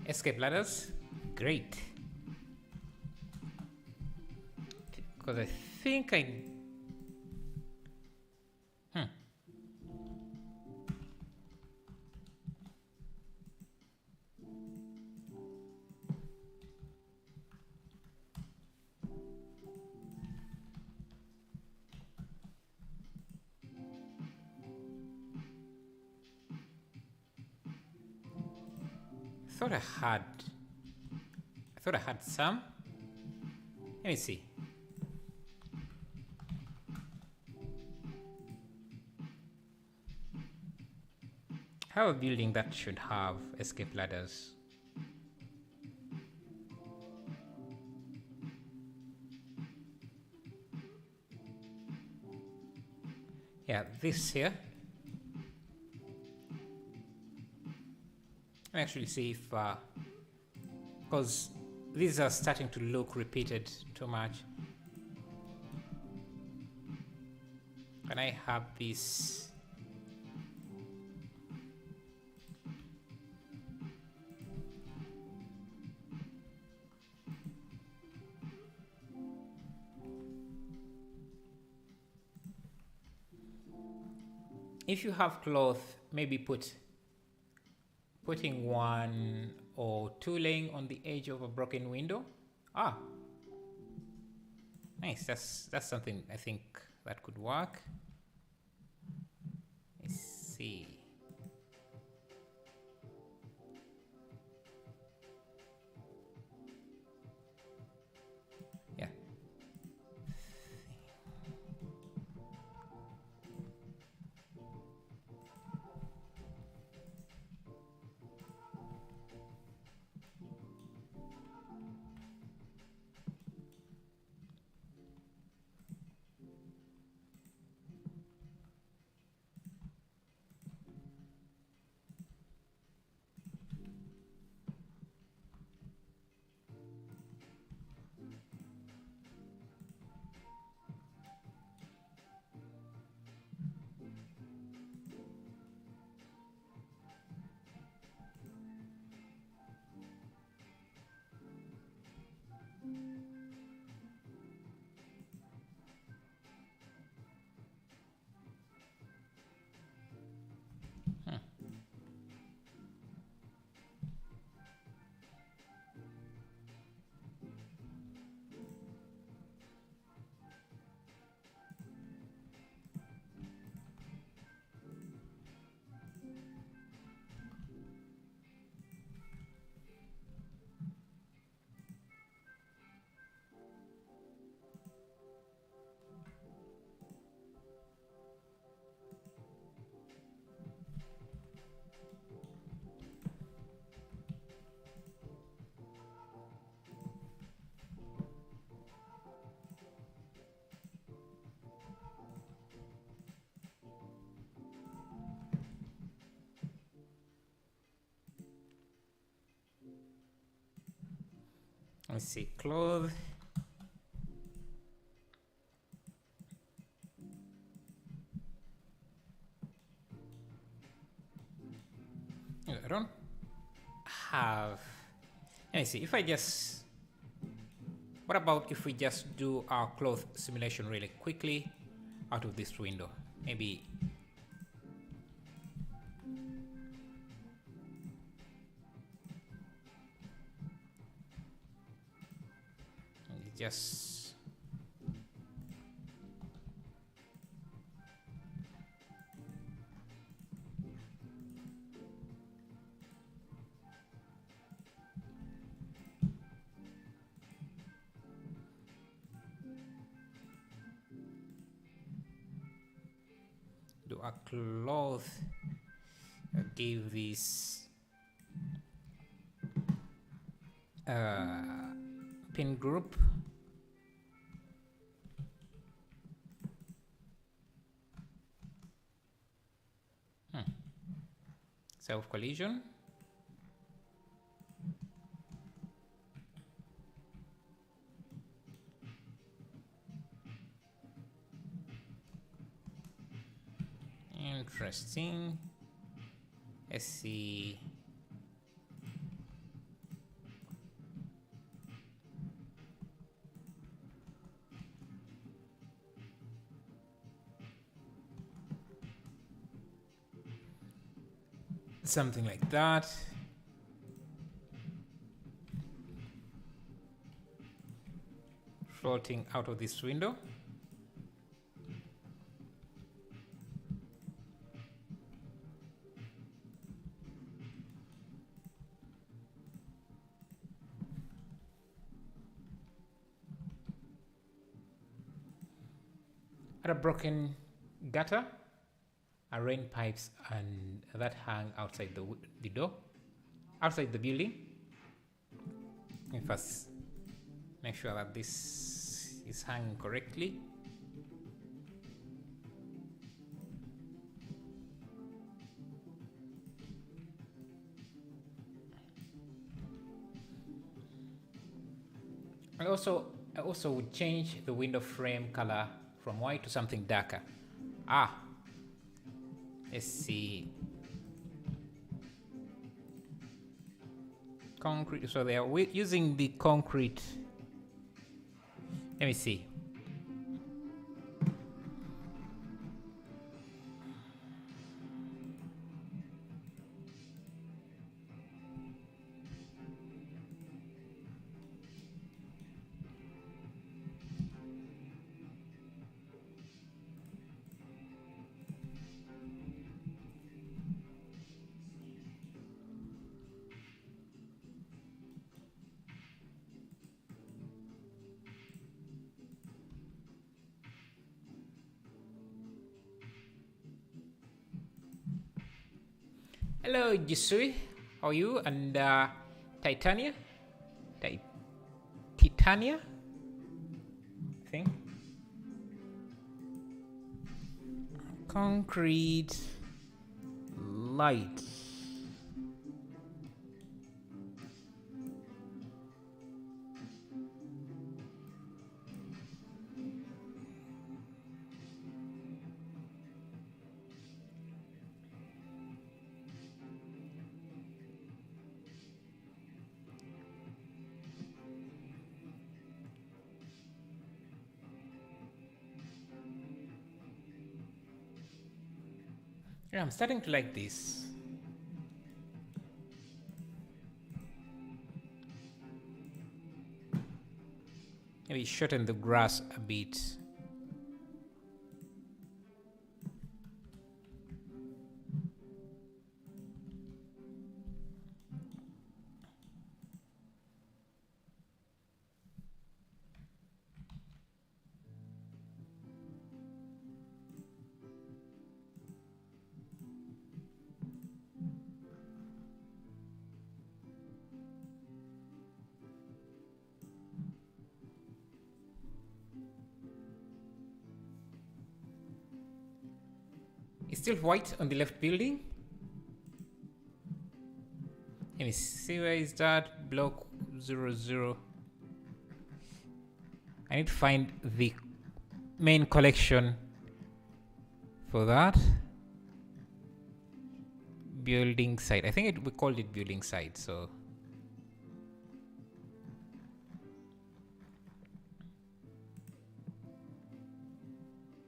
Escape ladders, great. Because I think I thought I had some. Let me see. I have a building that should have escape ladders. Yeah, this here. Let me actually see if, because these are starting to look repeated too much. Can I have this? If you have cloth, maybe putting one or two laying on the edge of a broken window. Ah, nice. That's something I think that could work. Let's see. Yeah. Let's see, clothes. I don't have. Let me see. If I just, what about if we just do our cloth simulation really quickly out of this window? Maybe. Just do a cloth, give this pin group. Self collision. Interesting. Let's see. Something like that. Floating out of this window. At a broken gutter, are rain pipes and that hang outside the door, outside the building. Let me first make sure that this is hanging correctly. I also would change the window frame color from white to something darker. Ah, let's see. Concrete. So they are using the concrete. Let me see. Hello, Jisui. How are you? And Titania? Titania? I think. Concrete light. Yeah, I'm starting to like this. Maybe shorten the grass a bit. It's still white on the left building. Let me see, where is that? Block 00. I need to find the main collection for that. Building site. I think we called it building site, so.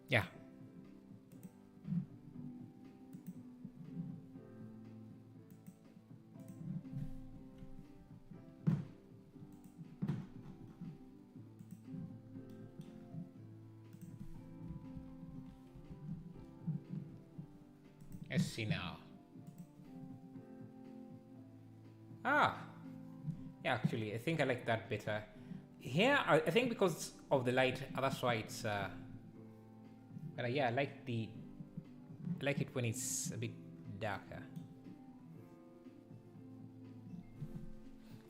Yeah. Let's see now. Ah, yeah, actually, I think I like that better. Here, I think because of the light, that's why it's. But yeah, I like it when it's a bit darker.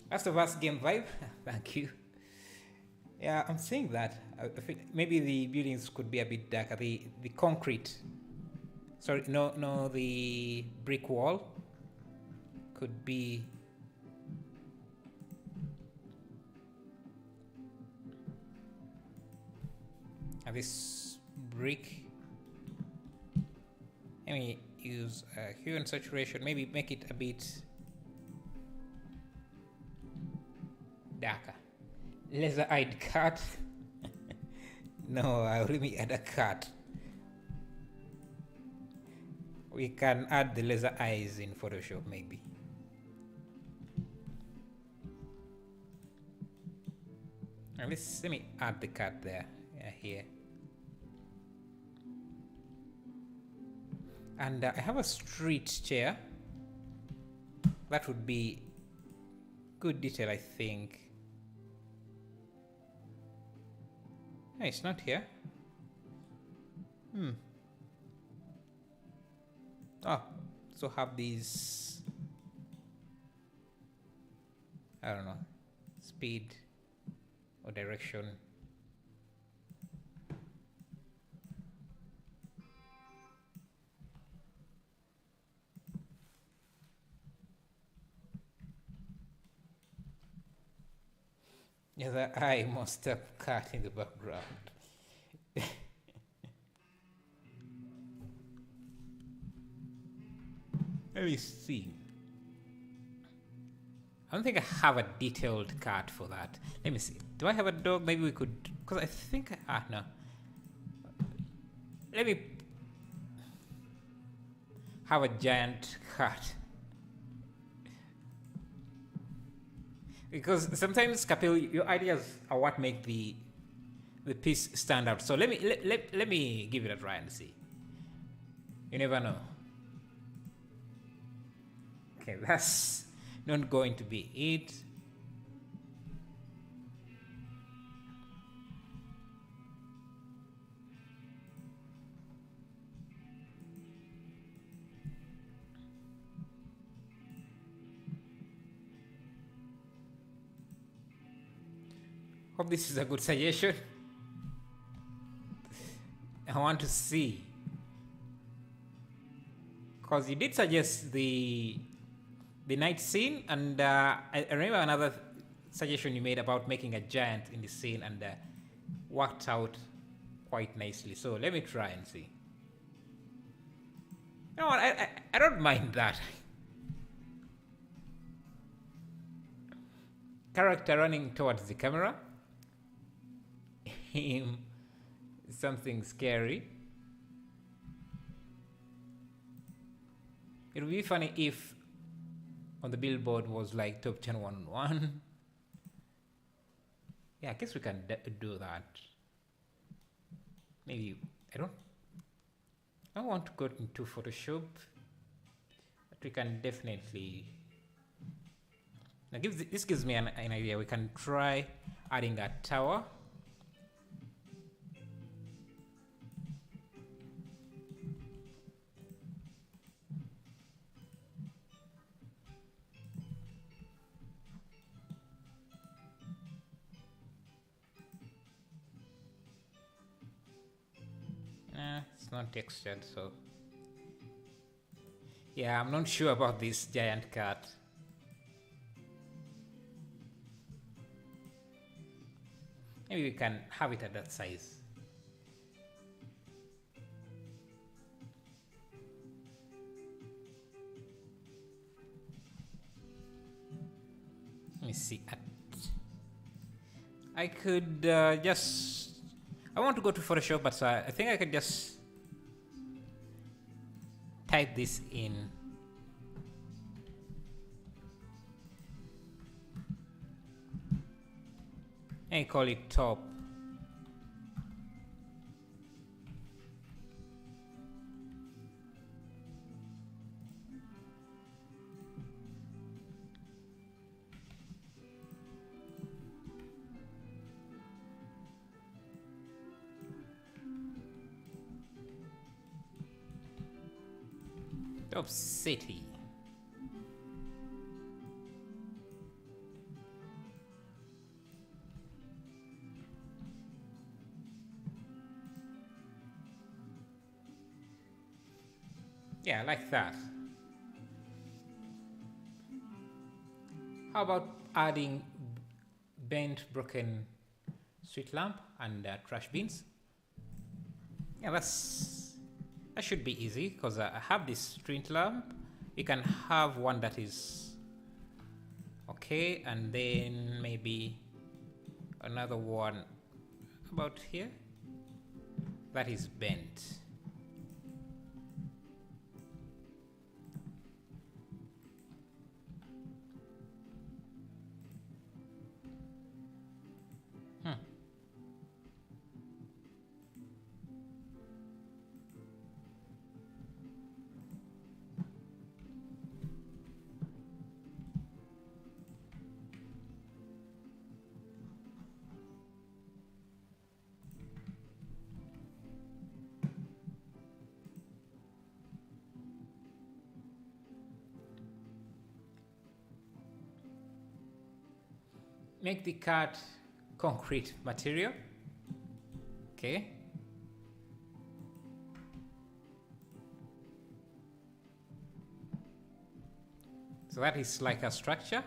That's the vast game vibe. Thank you. Yeah, I'm saying that. I think maybe the buildings could be a bit darker. The concrete. Sorry, no, the brick wall could be. And this brick. Let me use hue and saturation. Maybe make it a bit darker. Laser-eyed cat. No, let me add a cat. We can add the laser eyes in Photoshop, maybe. Let me add the cat there, here. And I have a street chair. That would be good detail, I think. No, it's not here. Oh, so have these, I don't know, speed or direction. Yeah, the eye monster cat in the background. Let me see. I don't think I have a detailed card for that. Let me see. Do I have a dog? Maybe we could, because I think, no. Let me have a giant cat. Because sometimes, Kapil, your ideas are what make the piece stand out. So let me give it a try and see. You never know. Okay, that's not going to be it. Hope this is a good suggestion. I want to see, because you did suggest the night scene, and I remember another suggestion you made about making a giant in the scene, and worked out quite nicely. So let me try and see. You know what? I don't mind that. Character running towards the camera. Him, something scary. It would be funny if on the billboard was like top 10 1-on-1. Yeah, I guess we can do that. Maybe, I don't want to go into Photoshop, but we can definitely, now this gives me an idea. We can try adding a tower. It's not textured, so yeah, I'm not sure about this giant cat. Maybe we can have it at that size. Let me see. I could just, I want to go to Photoshop, but I think I could just type this in. And call it top. Top city. Yeah, like that. How about adding bent, broken street lamp and trash bins? Yeah, that should be easy, because I have this street lamp. You can have one that is okay, and then maybe another one about here that is bent. Make the cart concrete material. Okay. So that is like a structure.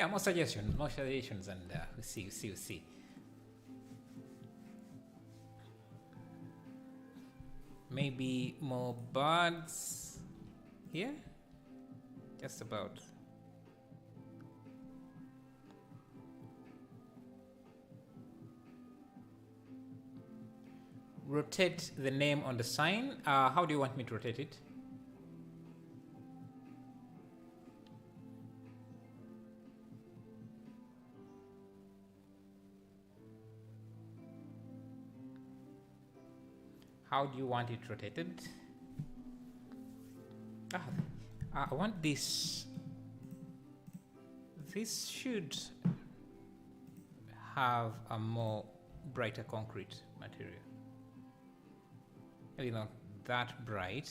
Yeah, more suggestions, and we'll see. Maybe more birds here, just about. Rotate the name on the sign. How do you want me to rotate it? How do you want it rotated? I want this. This should have a more brighter concrete material. Maybe not that bright.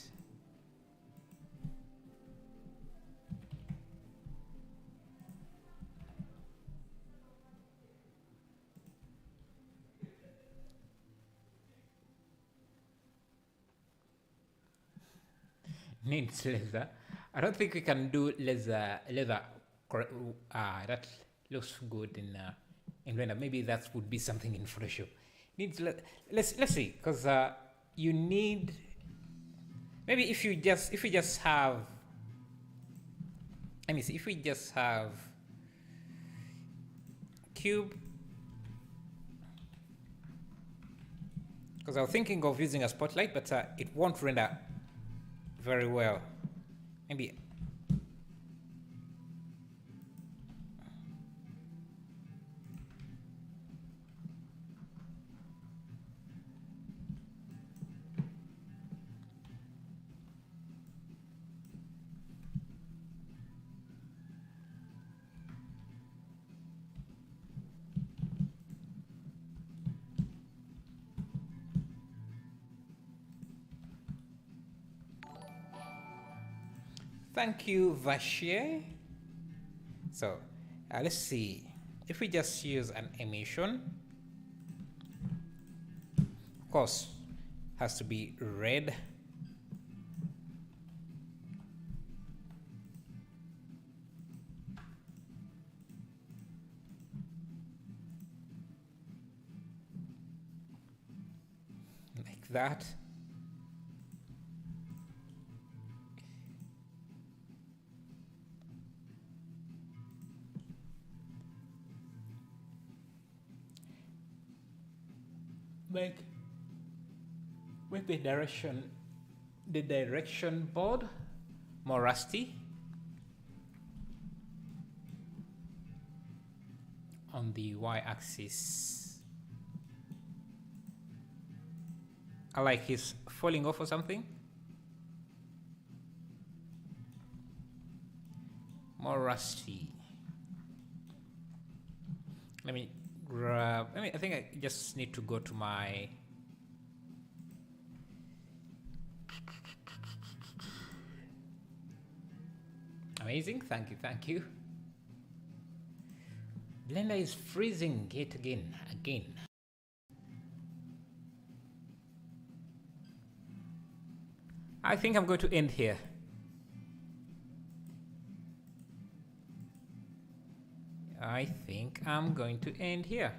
Needs leather. I don't think we can do leather. That looks good in Blender. Maybe that would be something in Photoshop. Needs let's see, because you need, maybe if we just have, let me see, if we just have cube, because I was thinking of using a spotlight, but it won't render very well. Maybe thank you, Vachier. So let's see, if we just use an emission, of course, has to be red. Like that. Make the direction board more rusty on the y-axis. I like he's falling off or something. More rusty. Let me grab, I think I just need to go to my amazing, thank you. Blender is freezing yet again. I think I'm going to end here. I think I'm going to end here.